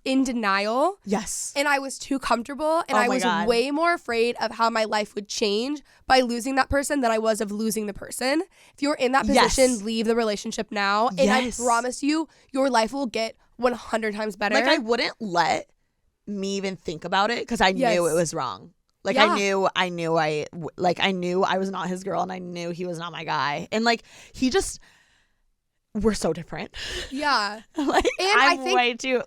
in denial. Yes. And I was too comfortable. And I was way more afraid of how my life would change by losing that person than I was of losing the person. If you're in that position, leave the relationship now. And I promise you, your life will get 100 times better. Like I wouldn't let me even think about it because I knew it was wrong. Like I knew I was not his girl and I knew he was not my guy. And like we're so different. Yeah. Like and I think way too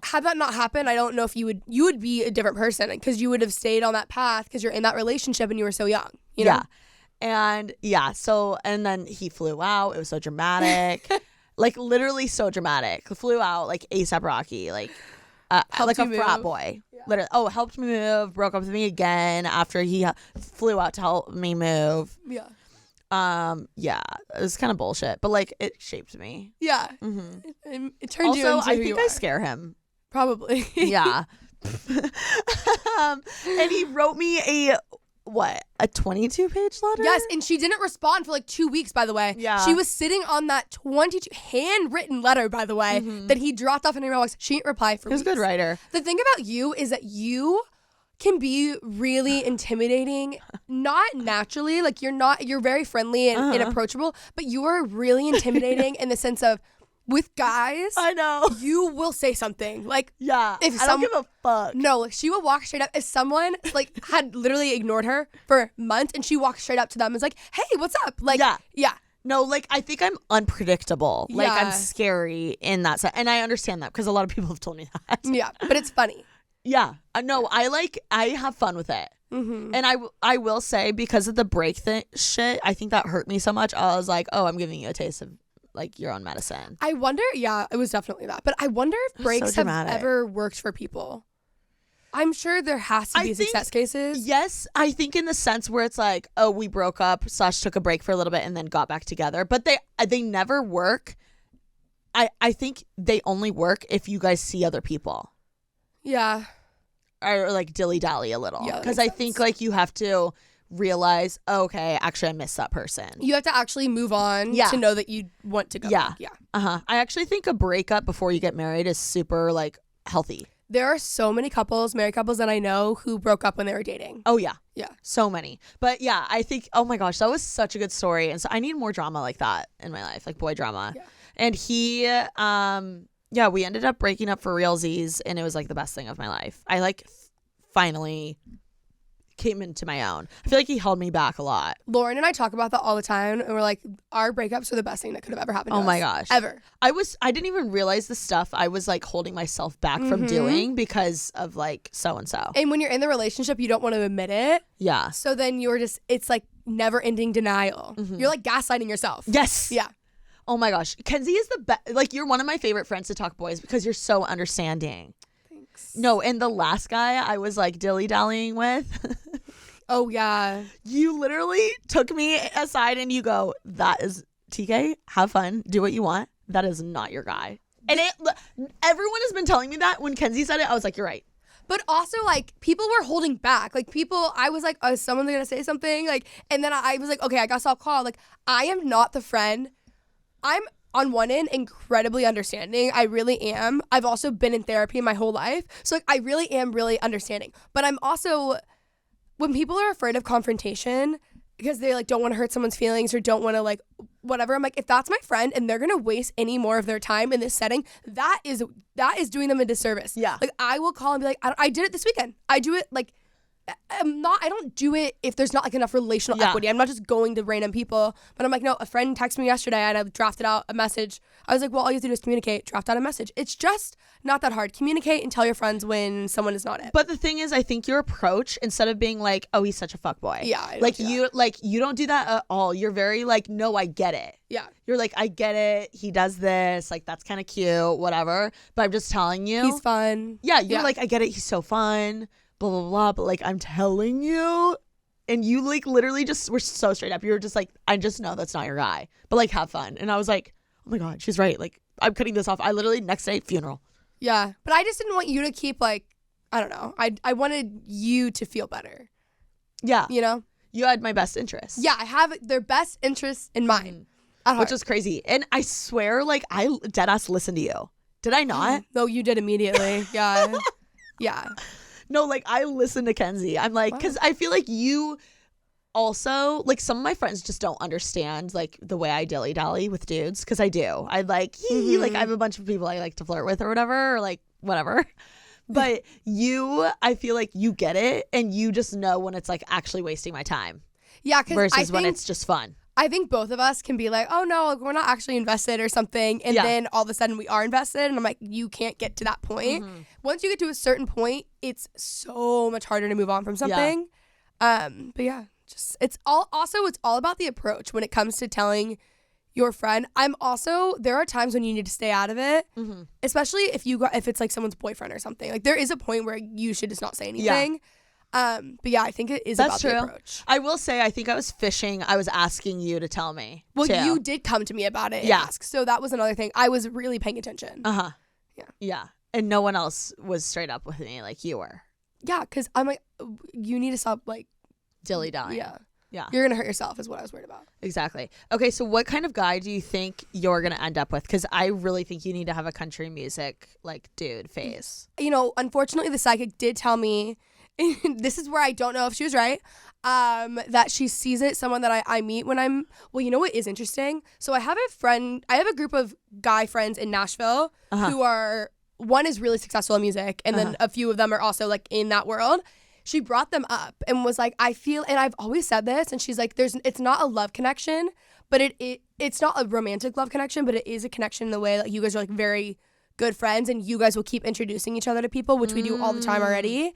had that not happened, I don't know if you would be a different person because you would have stayed on that path because you're in that relationship and you were so young. You know? And so and then he flew out. It was so dramatic. Like literally so dramatic. Flew out like ASAP Rocky, like a frat boy. Yeah. Literally, helped me move, broke up with me again after he flew out to help me move. Yeah. Yeah, it was kind of bullshit, but like it shaped me. Yeah. Mm-hmm. It turned you into I think I scare him. Probably. Yeah. And he wrote me a 22-page letter? Yes, and she didn't respond for like 2 weeks, by the way. Yeah. She was sitting on that 22 handwritten letter, by the way, that he dropped off in her mailbox. She didn't reply for weeks. He was a good writer. The thing about you is that you can be really intimidating, not naturally. Like you're very friendly and approachable, but you are really intimidating in the sense of with guys, I know you will say something like, if I don't give a fuck. No, she will walk straight up. If someone like had literally ignored her for months and she walked straight up to them and was like, hey, what's up? Like, yeah. No, like I think I'm unpredictable. Like I'm scary in that sense, and I understand that because a lot of people have told me that. Yeah, but it's funny. Yeah, no, I have fun with it. Mm-hmm. And I will say because of the break shit, I think that hurt me so much. I was like, oh, I'm giving you a taste of like your own medicine. I wonder, it was definitely that. But I wonder if breaks have ever worked for people. I'm sure there has to be success cases. Yes, I think in the sense where it's like, oh, we broke up, / took a break for a little bit and then got back together. But they never work. I think they only work if you guys see other people. Yeah. Or like dilly-dally a little. Yeah, because I think like you have to realize, okay, actually I miss that person. You have to actually move on to know that you want to go back. Yeah. I actually think a breakup before you get married is super like healthy. There are so many married couples that I know who broke up when they were dating. Oh yeah. Yeah. So many. But yeah, I think, oh my gosh, that was such a good story. And so I need more drama like that in my life, like boy drama. Yeah. And he Yeah, we ended up breaking up for realsies, and it was like the best thing of my life. I like finally came into my own. I feel like he held me back a lot. Lauren and I talk about that all the time, and we're like, our breakups are the best thing that could have ever happened to us. Oh my gosh. Ever. I didn't even realize the stuff I was like holding myself back from doing because of like so-and-so. And when you're in the relationship, you don't want to admit it. Yeah. So then it's like never ending denial. You're like gaslighting yourself. Yes. Yeah. Oh my gosh. Kenzie is the best. Like, you're one of my favorite friends to talk boys because you're so understanding. Thanks. No, and the last guy I was like dilly-dallying with. Oh, yeah. You literally took me aside and you go, that is TK, have fun, do what you want. That is not your guy. And everyone has been telling me that. When Kenzie said it, I was like, you're right. But also, like, people were holding back. Like, I was like, oh, is someone going to say something? Like, and then I was like, okay, I guess I'll call. Like, I am not the friend. I'm, on one end, incredibly understanding. I really am. I've also been in therapy my whole life. So, like, I really am really understanding. But I'm also, when people are afraid of confrontation because they, like, don't want to hurt someone's feelings or don't want to, like, whatever, I'm like, if that's my friend and they're going to waste any more of their time in this setting, that is doing them a disservice. Yeah. Like, I will call and be like, I did it this weekend. I do it, like, I don't do it if there's not like enough relational equity. I'm not just going to random people, but I'm like, no, a friend texted me yesterday and I drafted out a message. I was like, well, all you have to do is communicate, draft out a message. It's just not that hard. Communicate and tell your friends when someone is not it. But the thing is, I think your approach, instead of being like, oh, he's such a fuckboy. Yeah. You don't do that at all. You're very like, no, I get it. Yeah. You're like, I get it. He does this. Like, that's kind of cute, whatever. But I'm just telling you. He's fun. Yeah. You're like, I get it. He's so fun. Blah, blah, blah. But like, I'm telling you. And you like literally just were so straight up. You were just like, I just know that's not your guy. But like, have fun. And I was like, oh my God, she's right. Like, I'm cutting this off. I literally, next day, funeral. Yeah. But I just didn't want you to keep like, I don't know. I wanted you to feel better. Yeah. You know? You had my best interest. Yeah. I have their best interests in mind. Which was crazy. And I swear, like, I deadass listened to you. Did I not? No, you did immediately. Yeah. Yeah. No, like, I listened to Kenzie. I'm like, because I feel like you also, like, some of my friends just don't understand, like, the way I dilly-dally with dudes. Because I do. I like, like, I have a bunch of people I like to flirt with or whatever, or like, whatever. But I feel like you get it. And you just know when it's, like, actually wasting my time. Yeah, because versus when it's just fun. I think both of us can be like, oh no, like, we're not actually invested or something. And then all of a sudden we are invested. And I'm like, you can't get to that point. Once you get to a certain point, it's so much harder to move on from something. But yeah, just it's all about the approach when it comes to telling your friend. There are times when you need to stay out of it, especially if it's like someone's boyfriend or something. Like there is a point where you should just not say anything. Yeah. But yeah, I think it is That's about true. the approach. I will say, I think I was fishing. I was asking you to tell me. Well, too. you did come to me about it and ask. So that was another thing. I was really paying attention. Uh-huh. Yeah. Yeah. And no one else was straight up with me like you were. Yeah, because I'm like, you need to stop like dilly-dallying. Yeah. Yeah. You're going to hurt yourself is what I was worried about. Exactly. Okay, so what kind of guy do you think you're going to end up with? Because I really think you need to have a country music like dude face. You know, unfortunately, the psychic did tell me, this is where I don't know if she was right, that she sees it, someone that I meet when I'm, well, you know what is interesting? So I have a group of guy friends in Nashville who are, one is really successful in music, and then a few of them are also like in that world. She brought them up and was like, I feel, and I've always said this, and she's like, it's not a love connection, but it's not a romantic love connection, but it is a connection in the way that you guys are like very good friends, and you guys will keep introducing each other to people, which we do all the time already.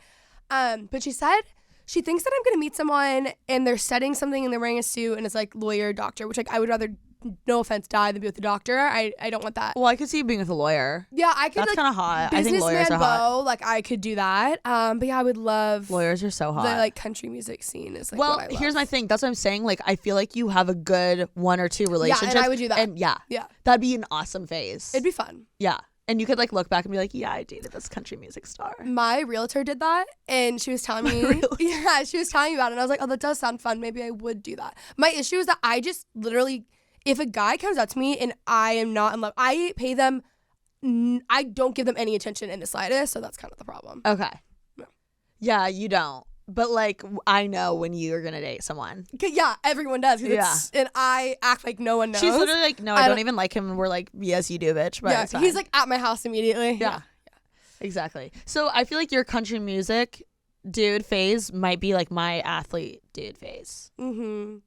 But she said she thinks that I'm going to meet someone and they're setting something and they're wearing a suit and it's like lawyer, doctor, which like I would rather, no offense, die than be with a doctor. I don't want that. Well, I could see you being with a lawyer. Yeah, I could. That's like, kind of hot. I think lawyers are Beau, hot. like I could do that. But yeah, I would love. Lawyers are so hot. The like country music scene is like. Well, what I love. here's my thing. That's what I'm saying. Like, I feel like you have a good one or two relationships. Yeah, and I would do that. And yeah, that'd be an awesome phase. It'd be fun. Yeah. And you could like look back and be like, yeah, I dated this country music star. My realtor did that, and she was telling me, yeah, she was telling me about it, and I was like, oh, that does sound fun. Maybe I would do that. My issue is that I just literally, if a guy comes up to me and I am not in love, I pay them, I don't give them any attention in the slightest, so that's kind of the problem. Okay. Yeah, you don't. But like, I know when you're gonna date someone. Yeah, everyone does. Yeah. And I act like no one knows. She's literally like, no, I don't even like him. And we're like, yes, you do, bitch. But yeah, it's fine. he's like at my house immediately. Yeah, exactly. So I feel like your country music dude phase might be like my athlete dude phase. Mm-hmm.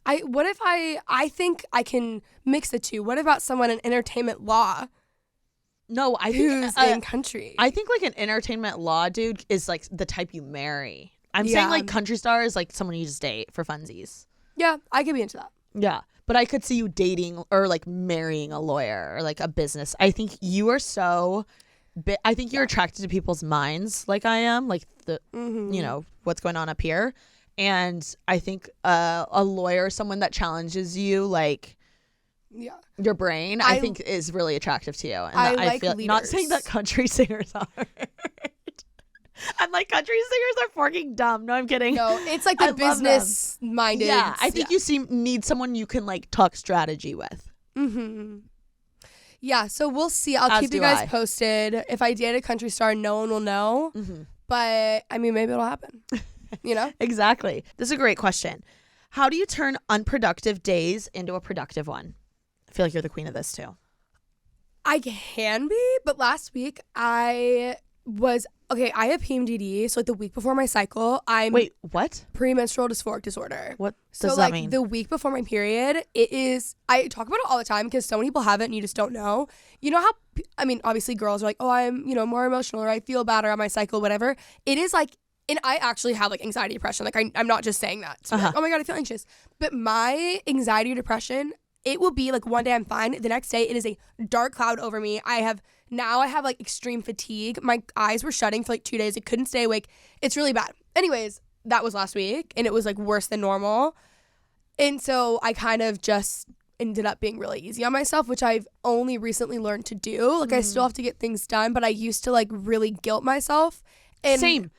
I think I can mix the two. What about someone in entertainment law? No, I think Who's in country? I think like an entertainment law dude is like the type you marry. I'm Yeah. saying like country star is like someone you just date for funsies. Yeah, I could be into that. Yeah. But I could see you dating or like marrying a lawyer or like a business. I think you are so I think you're attracted to people's minds like I am, like the you know, what's going on up here. And I think a lawyer, someone that challenges you like your brain, I think is really attractive to you. And I feel not saying that country singers are. I'm like, country singers are fucking dumb. No, I'm kidding. No, it's like the business minded. Yeah, I think you need someone you can like talk strategy with. Mm-hmm. Yeah, so we'll see. I'll keep you guys posted. If I date a country star, no one will know. Mm-hmm. But I mean, maybe it'll happen. You know? Exactly. This is a great question. How do you turn unproductive days into a productive one? I feel like you're the queen of this too. I can be, but last week I have PMDD, so like the week before my cycle, Wait, what? Premenstrual dysphoric disorder. What does that mean? The week before my period, I talk about it all the time because so many people have it and you just don't know. You know how, I mean, obviously girls are like, oh, I'm, more emotional or I feel bad or on my cycle, whatever. It is like, and I actually have like anxiety, depression. Like I'm not just saying that. So like, oh my God, I feel anxious. But my anxiety or depression, it will be like one day I'm fine. The next day it is a dark cloud over me. I have like extreme fatigue. My eyes were shutting for like 2 days. I couldn't stay awake. It's really bad. Anyways, that was last week and it was like worse than normal. And so I kind of just ended up being really easy on myself, which I've only recently learned to do. Like I still have to get things done, but I used to like really guilt myself. And same.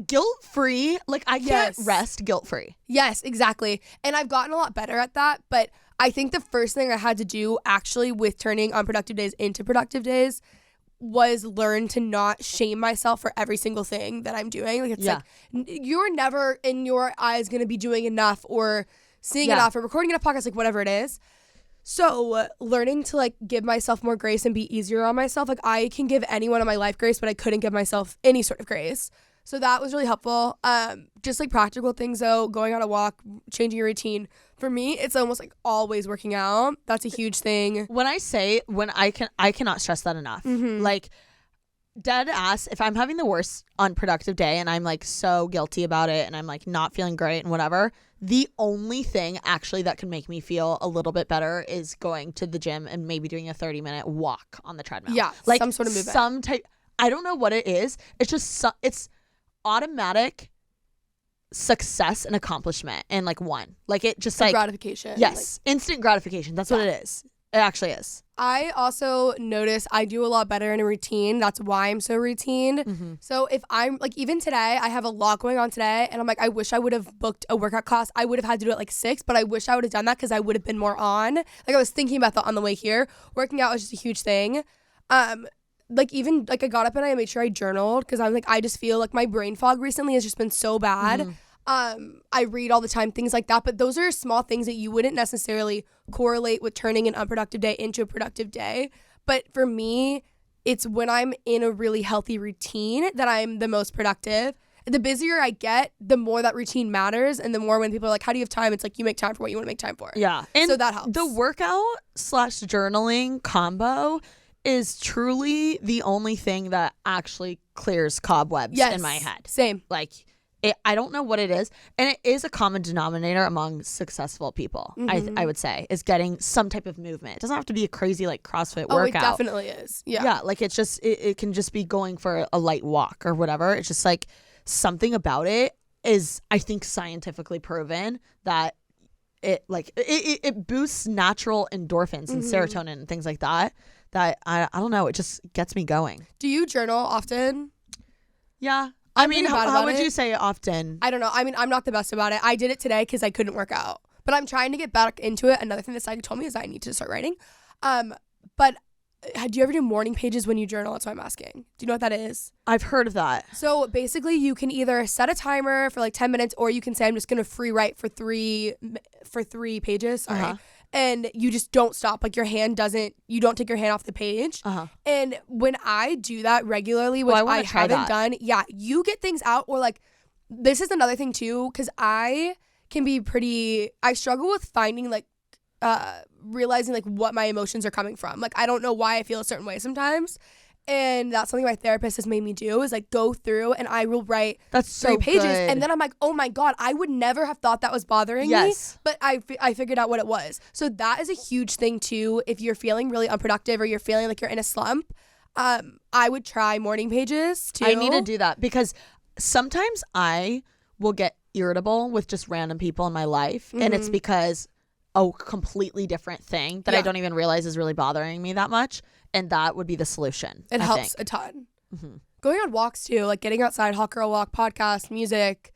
Guilt-free. Like I can't rest guilt-free. Yes, exactly. And I've gotten a lot better at that, but I think the first thing I had to do actually with turning unproductive days into productive days was learn to not shame myself for every single thing that I'm doing. Like it's like you're never in your eyes going to be doing enough or seeing enough or recording enough podcasts, like whatever it is. So learning to like give myself more grace and be easier on myself. Like I can give anyone in my life grace, but I couldn't give myself any sort of grace. So that was really helpful. Just like practical things though, going on a walk, changing your routine. For me, it's almost like always working out. That's a huge thing. When I cannot stress that enough. Mm-hmm. Like dead ass, if I'm having the worst unproductive day and I'm like so guilty about it and I'm like not feeling great and whatever, the only thing actually that can make me feel a little bit better is going to the gym and maybe doing a 30-minute walk on the treadmill. Yeah, like some sort of movement. I don't know what it is. It's just it's automatic success and accomplishment and like one. Like it just like gratification. Yes. Like, instant gratification. That's what it is. It actually is. I also notice I do a lot better in a routine. That's why I'm so routine. Mm-hmm. So if I'm like, even today, I have a lot going on today and I'm like, I wish I would have booked a workout class. I would have had to do it like 6, but I wish I would have done that because I would have been more on. Like I was thinking about that on the way here. Working out was just a huge thing. Like even like I got up and I made sure I journaled because I'm like, I just feel like my brain fog recently has just been so bad. Mm-hmm. I read all the time, things like that, but those are small things that you wouldn't necessarily correlate with turning an unproductive day into a productive day. But for me, it's when I'm in a really healthy routine that I'm the most productive. The busier I get, the more that routine matters, and the more when people are like, how do you have time? It's like you make time for what you want to make time for. Yeah. And so that helps. The workout / journaling combo is truly the only thing that actually clears cobwebs in my head. Same. Like I don't know what it is. And it is a common denominator among successful people, mm-hmm. I would say, is getting some type of movement. It doesn't have to be a crazy like CrossFit workout. Oh, it definitely is. Yeah. Yeah. Like it's just, it can just be going for a light walk or whatever. It's just like something about it is, I think, scientifically proven that it boosts natural endorphins and mm-hmm. serotonin and things like that. That I don't know. It just gets me going. Do you journal often? Yeah. I mean, how would you say often? I don't know. I mean, I'm not the best about it. I did it today because I couldn't work out. But I'm trying to get back into it. Another thing that Saga told me is I need to start writing. But do you ever do morning pages when you journal? That's what I'm asking. Do you know what that is? I've heard of that. So basically you can either set a timer for like 10 minutes or you can say I'm just going to free write for three pages. Sorry. And you just don't stop. Like you don't take your hand off the page. And when I do that regularly, which I haven't done, you get things out. Or like, this is another thing too, because I struggle with finding like, realizing like what my emotions are coming from. Like I don't know why I feel a certain way sometimes, and that's something my therapist has made me do, is like go through and I will write 3 pages good. And then I'm like, oh my god, I would never have thought that was bothering me, but I figured out what it was. So that is a huge thing too. If you're feeling really unproductive or you're feeling like you're in a slump, I would try morning pages too. I need to do that because sometimes I will get irritable with just random people in my life, and it's because a completely different thing that I don't even realize is really bothering me that much, and that would be the solution. It helps a ton. Going on walks too, like getting outside, hot girl walk, podcast, music,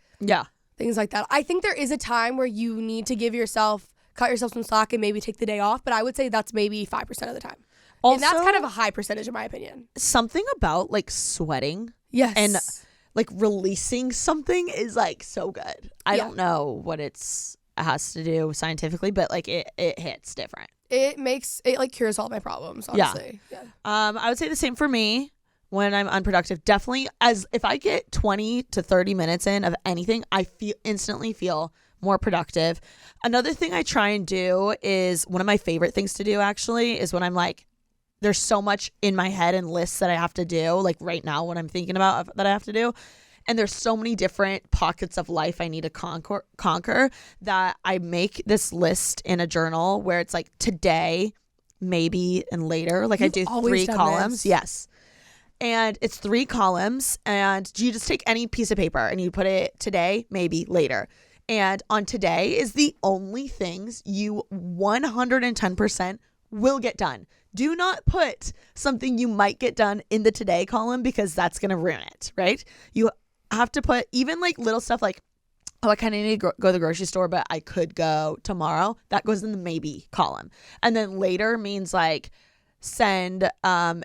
things like that. I think there is a time where you need to cut yourself some slack and maybe take the day off, but I would say that's maybe 5% of the time. Also, and that's kind of a high percentage in my opinion. Something about like sweating and like releasing something is like so good. I don't know what it has to do scientifically, but like it hits different. It like cures all my problems, honestly. I would say the same for me when I'm unproductive. Definitely, as if I get 20 to 30 minutes in of anything, I instantly feel more productive. Another thing I try and do is, one of my favorite things to do actually is when I'm like, there's so much in my head and lists that I have to do, like right now what I'm thinking about that I have to do. And there's so many different pockets of life I need to conquer that I make this list in a journal where it's like today, maybe, and later. Like I do 3 columns. Yes. And it's 3 columns, and you just take any piece of paper and you put it today, maybe, later. And on today is the only things you 110% will get done. Do not put something you might get done in the today column, because that's going to ruin it, right? You have to put even like little stuff like, oh, I kind of need to go to the grocery store, but I could go tomorrow. That goes in the maybe column. And then later means like send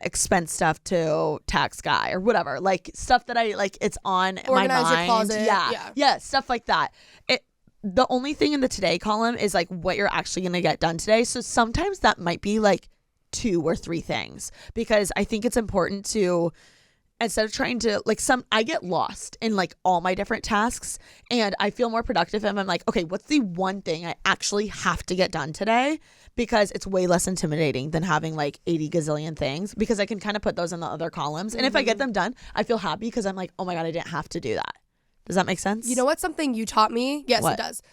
expense stuff to tax guy or whatever, like stuff that I like, it's on organize my mind. Your closet. Yeah, stuff like that. The only thing in the today column is like what you're actually going to get done today. So sometimes that might be like 2 or 3 things, because I think it's important to, instead of trying to like I get lost in like all my different tasks, and I feel more productive if I'm like, okay, what's the one thing I actually have to get done today? Because it's way less intimidating than having like 80 gazillion things, because I can kind of put those in the other columns. And if I get them done, I feel happy because I'm like, oh my God, I didn't have to do that. Does that make sense? You know what? Something you taught me? Yes, It does.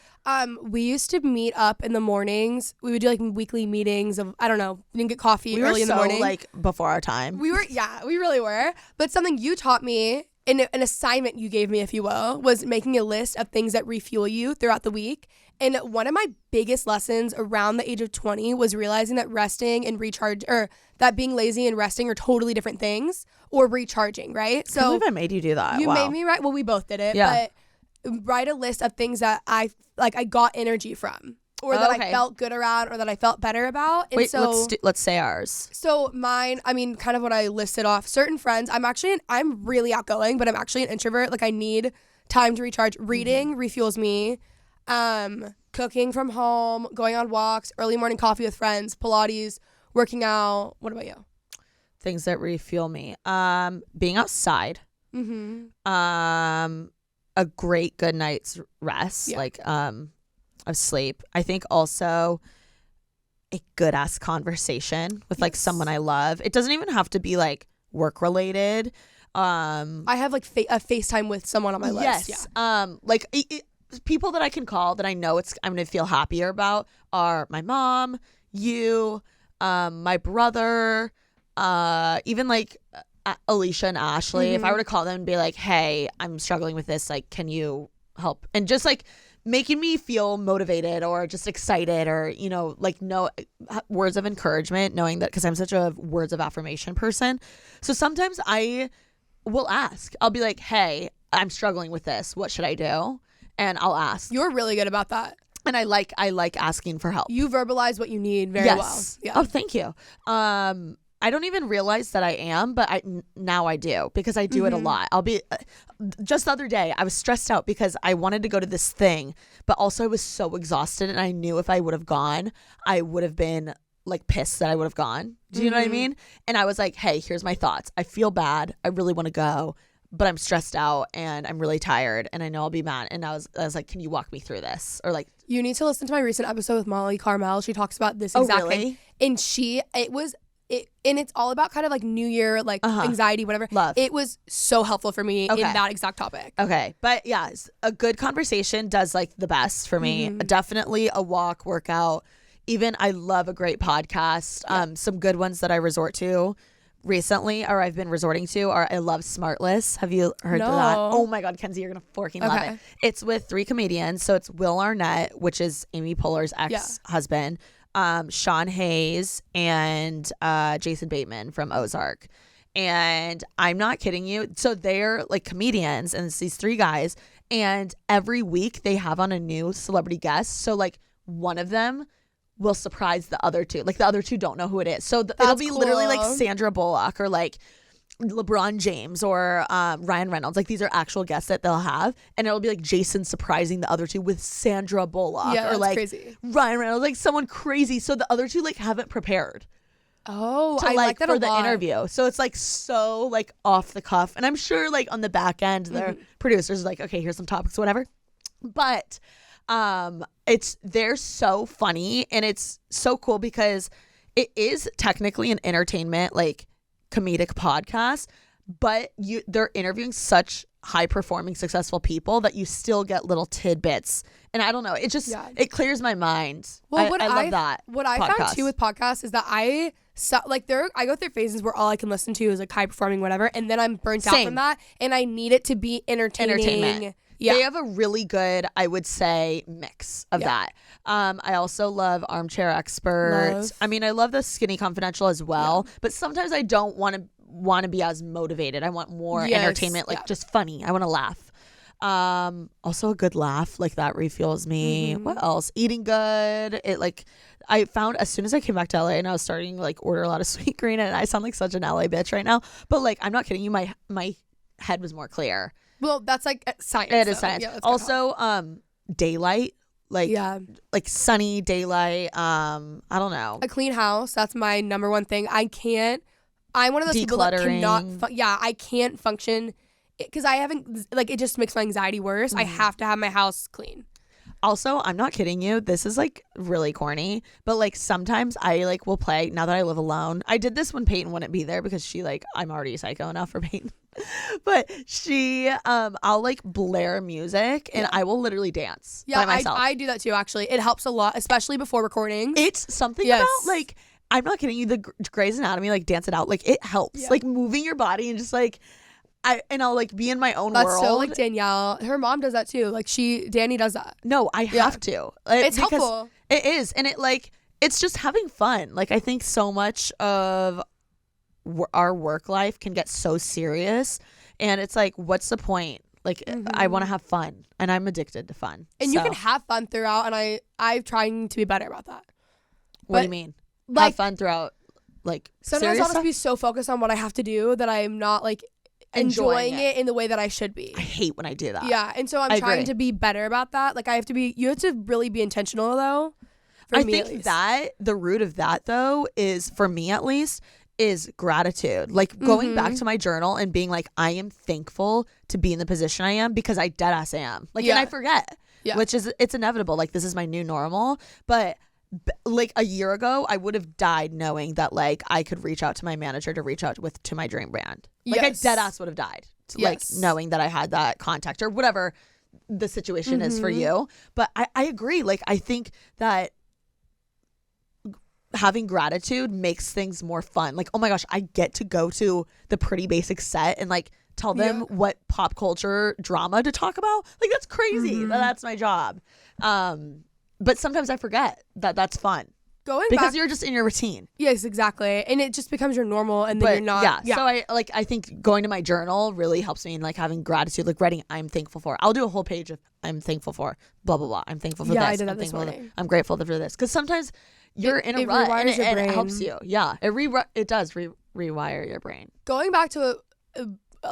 We used to meet up in the mornings. We would do like weekly meetings of, I don't know, we didn't get coffee early in the morning. Like before our time. We really were. But something you taught me, an assignment you gave me, if you will, was making a list of things that refuel you throughout the week. And one of my biggest lessons around the age of 20 was realizing that resting and recharge, or that being lazy and resting are totally different things, or recharging, right? So I can't believe I made you do that. You made me write. Well, we both did it. Yeah. But write a list of things that I got energy from, or that I felt good around, or that I felt better about. And wait, so let's say ours. So mine, I mean, kind of what I listed off. Certain friends. I'm really outgoing, but I'm actually an introvert. Like I need time to recharge. Reading refuels me. Cooking from home, going on walks, early morning coffee with friends, Pilates, working out. What about you? Things that refuel me. Being outside. A great good night's rest, of sleep. I think also a good ass conversation with like someone I love. It doesn't even have to be like work related. I have like a FaceTime with someone on my list. Yes. Yeah. People that I can call that I know I'm going to feel happier about are my mom, you, my brother, even like Alicia and Ashley. If I were to call them and be like, hey, I'm struggling with this, like, can you help? And just like making me feel motivated or just excited, or, you know, like no words of encouragement, knowing that, because I'm such a words of affirmation person. So sometimes I will ask, I'll be like, hey, I'm struggling with this. What should I do? And I'll ask. You're really good about that. And I like asking for help. You verbalize what you need very well. Yeah. Oh, thank you. I don't even realize that I am, but now I do, because I do it a lot. I'll be just the other day I was stressed out because I wanted to go to this thing, but also I was so exhausted, and I knew if I would have gone, I would have been like pissed that I would have gone. Do you know what I mean? And I was like, hey, here's my thoughts. I feel bad. I really want to go, but I'm stressed out and I'm really tired and I know I'll be mad. And I was like, can you walk me through this? Or like, you need to listen to my recent episode with Molly Carmel. She talks about this exact thing. And and it's all about kind of like New Year, like anxiety, whatever. Love. It was so helpful for me in that exact topic. Okay. But yeah, a good conversation does like the best for me. Definitely a walk, workout. Even I love a great podcast. Some good ones that I resort to recently, or I've been resorting to, are I love Smartless. Have you heard of that? Oh my God, Kenzie, you're gonna fucking love it. It's with 3 comedians. So it's Will Arnett, which is Amy Poehler's ex-husband, Sean Hayes, and Jason Bateman from Ozark. And I'm not kidding you. So they're like comedians, and it's these 3 guys, and every week they have on a new celebrity guest. So like one of them will surprise the other 2. Like the other 2 don't know who it is. So it'll be literally like Sandra Bullock or like LeBron James or Ryan Reynolds. Like these are actual guests that they'll have. And it'll be like Jason surprising the other 2 with Sandra Bullock. Yeah, or like crazy. Ryan Reynolds, like someone crazy. So the other 2 like haven't prepared. Oh, I like that for a the lot. interview. So it's like so like off the cuff. And I'm sure like on the back end, their producers are like, okay, here's some topics, whatever. But they're so funny, and it's so cool because it is technically an entertainment like comedic podcast, but they're interviewing such high performing successful people that you still get little tidbits. And I don't know, it just it clears my mind. Well, I love that. What I found too with podcasts is that I go through phases where all I can listen to is like high performing whatever, and then I'm burnt out from that, and I need it to be entertainment. Yeah. They have a really good, I would say, mix of that. I also love Armchair Expert. I mean, I love the Skinny Confidential as well, but sometimes I don't want to be as motivated. I want more entertainment, like just funny. I want to laugh. Also a good laugh, like that refuels me. What else? Eating good. It like I found as soon as I came back to LA and I was starting to like order a lot of sweet green, and I sound like such an LA bitch right now, but like I'm not kidding you, my head was more clear. Well, that's like science. It is science. Yeah, also, daylight, like sunny daylight. I don't know. A clean house. That's my number one thing. I'm one of those people that cannot. I can't function because I haven't. Like it just makes my anxiety worse. I have to have my house clean. Also, I'm not kidding you. This is like really corny, but like sometimes I like will play now that I live alone. I did this when Peyton wouldn't be there because she like I'm already psycho enough for Peyton. But I'll like blare music and I will literally dance by myself. I do that too, actually. It helps a lot, especially before recording. It's something about like, I'm not kidding you, the Grey's Anatomy, like Dance It Out, like it helps. Like moving your body and just like, I'll like be in my own world. That's so like Danielle. Her mom does that too. Like Danny does that. No, I have to. It's helpful. It is. And it's just having fun. Like I think so much of our work life can get so serious, and it's like, what's the point? Like I want to have fun, and I'm addicted to fun. And you can have fun throughout, and I'm trying to be better about that. What do you mean? Like, have fun throughout, like sometimes I'll just be so focused on what I have to do that I'm not like enjoying it in the way that I should be. I hate when I do that. Yeah, and so I'm trying to be better about that. Like you have to really be intentional though. I think that the root of that though is, for me at least, is gratitude. Like going back to my journal and being like, I am thankful to be in the position I am, because I dead ass am. Like, and I forget, which is, it's inevitable. Like this is my new normal. But like a year ago, I would have died knowing that like I could reach out to my manager to reach out to my dream brand. Like I dead ass would have died. Like knowing that I had that contact or whatever the situation is for you. But I agree. Like I think that having gratitude makes things more fun. Like, oh my gosh, I get to go to the Pretty Basic set and like tell them what pop culture drama to talk about. Like that's crazy. That's my job. But sometimes I forget that that's fun. Because you're just in your routine. Yes, exactly. And it just becomes your normal, and then you're not. Yeah. So I think going to my journal really helps me in like having gratitude, like writing I'm thankful for. I'll do a whole page of I'm thankful for blah blah blah. I'm thankful for this. I did that this morning. I'm grateful for this. Because sometimes you're in a it rut, rewires your and brain. it helps you. Yeah, it does rewire your brain. Going back to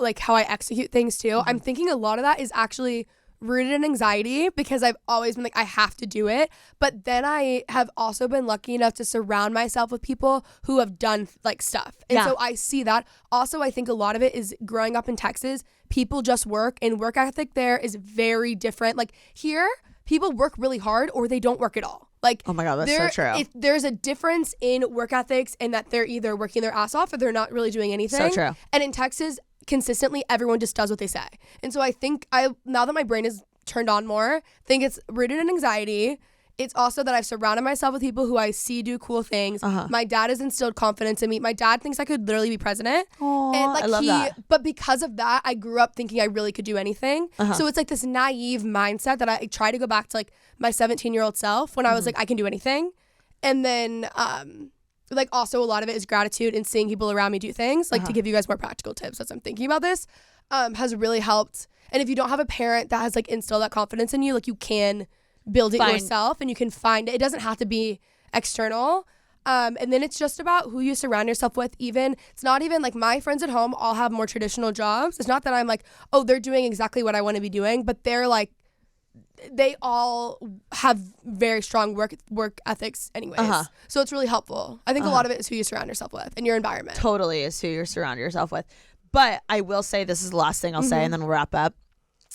like how I execute things too, I'm thinking a lot of that is actually rooted in anxiety because I've always been like, I have to do it. But then I have also been lucky enough to surround myself with people who have done like stuff. And so I see that. Also, I think a lot of it is growing up in Texas, people just work, and work ethic there is very different. Like here, people work really hard or they don't work at all. Like, oh my God, that's so true. There's a difference in work ethics and that they're either working their ass off or they're not really doing anything. So true. And in Texas, consistently, everyone just does what they say. And so I think now that my brain is turned on more, think it's rooted in anxiety. It's also that I've surrounded myself with people who I see do cool things. My dad has instilled confidence in me. My dad thinks I could literally be president. Aww, and like I love that. But because of that, I grew up thinking I really could do anything. So it's like this naive mindset that I try to go back to like my 17-year-old self when I was like, I can do anything. And then like also a lot of it is gratitude and seeing people around me do things. Like to give you guys more practical tips as I'm thinking about this, has really helped. And if you don't have a parent that has like instilled that confidence in you, like you can build it yourself and you can find it. It doesn't have to be external. And then it's just about who you surround yourself with. Even it's not even like my friends at home all have more traditional jobs. It's not that I'm like, oh, they're doing exactly what I want to be doing, but they're like, they all have very strong work ethics anyways. So it's really helpful. I think a lot of it is who you surround yourself with and your environment. Totally is who you surround yourself with. But I will say, this is the last thing I'll say and then we'll wrap up,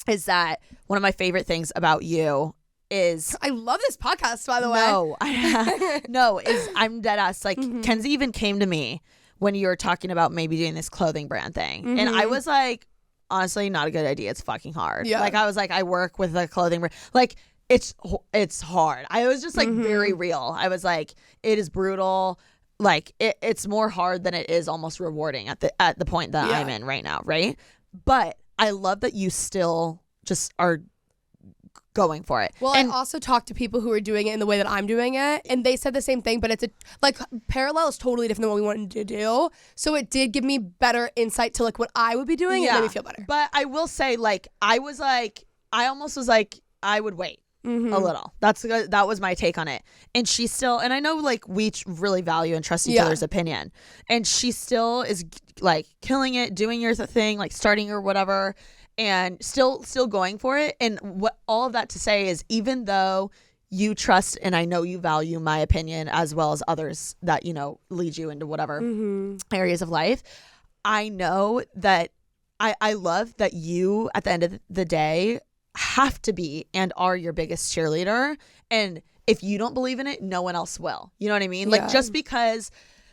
is that one of my favorite things about you is... I love this podcast, by the way. No, is I'm dead ass. Like, Kenzie even came to me when you were talking about maybe doing this clothing brand thing. And I was like, honestly, not a good idea. It's fucking hard. Yeah. Like, I was like, I work with a clothing brand. Like, it's hard. I was just like very real. I was like, it is brutal. Like, it's more hard than it is almost rewarding at the point that I'm in right now, right? But I love that you still just are going for it. Well, and I also talked to people who are doing it in the way that I'm doing it, and they said the same thing, but it's parallel is totally different than what we wanted to do. So it did give me better insight to like what I would be doing and made me feel better. But I will say, like, I almost was like, I would wait a little. That was my take on it. And she still, and I know like we really value and trust each other's opinion, and she still is like killing it, doing your thing, like starting or whatever, and still going for it. And what all of that to say is, even though you trust and I know you value my opinion as well as others that, you know, lead you into whatever areas of life, I know that I love that you at the end of the day have to be and are your biggest cheerleader. And if you don't believe in it, no one else will. You know what I mean? Like, just because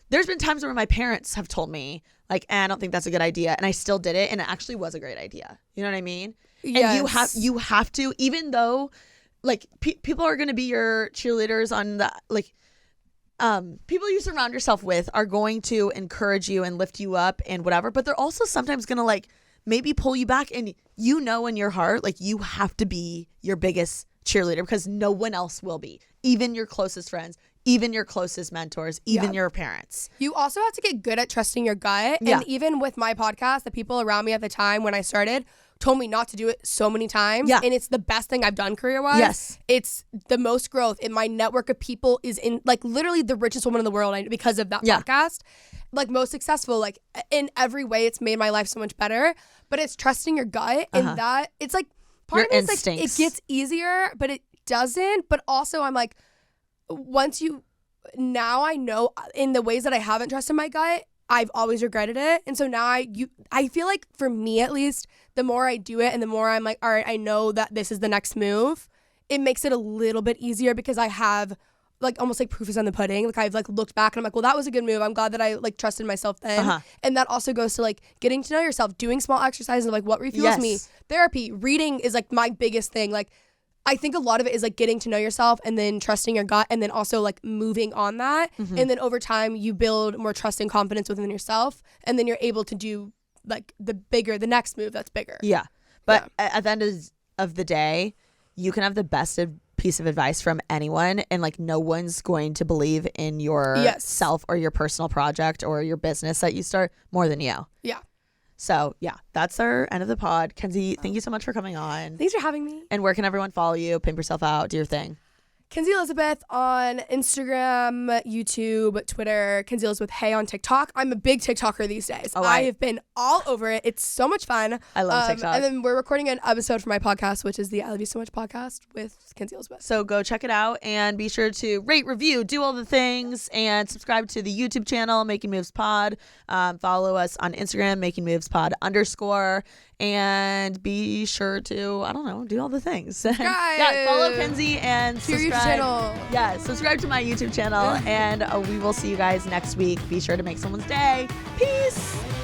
there's been times where my parents have told me like, I don't think that's a good idea, and I still did it, and it actually was a great idea. You know what I mean? Yes. And you have to, even though like people are going to be your cheerleaders on the like people you surround yourself with are going to encourage you and lift you up and whatever, but they're also sometimes going to like maybe pull you back, and you know in your heart like you have to be your biggest cheerleader because no one else will be, even your closest friends, even your closest mentors, even your parents. You also have to get good at trusting your gut. And even with my podcast, the people around me at the time when I started told me not to do it so many times. And it's the best thing I've done career-wise. Yes. It's the most growth. And my network of people is in like literally the richest woman in the world because of that podcast. Like most successful, like in every way, it's made my life so much better. But it's trusting your gut and that it's like part your of it is like it gets easier, but it doesn't. But also I'm like, now I know in the ways that I haven't trusted my gut, I've always regretted it. And so now I feel like for me at least, the more I do it and the more I'm like, all right, I know that this is the next move, it makes it a little bit easier because I have like almost like proof is on the pudding. Like I've like looked back and I'm like, well, that was a good move. I'm glad that I like trusted myself then. And that also goes to like getting to know yourself, doing small exercises of like what refuels me. Therapy, reading is like my biggest thing. Like I think a lot of it is like getting to know yourself and then trusting your gut and then also like moving on that. And then over time you build more trust and confidence within yourself. And then you're able to do like the next move that's bigger. Yeah. But at the end of the day, you can have the best piece of advice from anyone and like no one's going to believe in your self or your personal project or your business that you start more than you. Yeah. So yeah, that's our end of the pod. Kenzie, thank you so much for coming on. Thanks for having me. And where can everyone follow you? Pimp yourself out. Do your thing. Kenzie Elizabeth on Instagram, YouTube, Twitter, Kenzie Elizabeth Hey on TikTok. I'm a big TikToker these days. I have been all over it. It's so much fun. I love TikTok. And then we're recording an episode for my podcast, which is the I Love You So Much podcast with Kenzie Elizabeth. So go check it out and be sure to rate, review, do all the things, and subscribe to the YouTube channel, Making Moves Pod. Follow us on Instagram, Making Moves Pod _ and be sure to, I don't know, do all the things. Yeah, follow Kenzie and to your subscribe. YouTube channel. Yeah, subscribe to my YouTube channel, and we will see you guys next week. Be sure to make someone's day. Peace.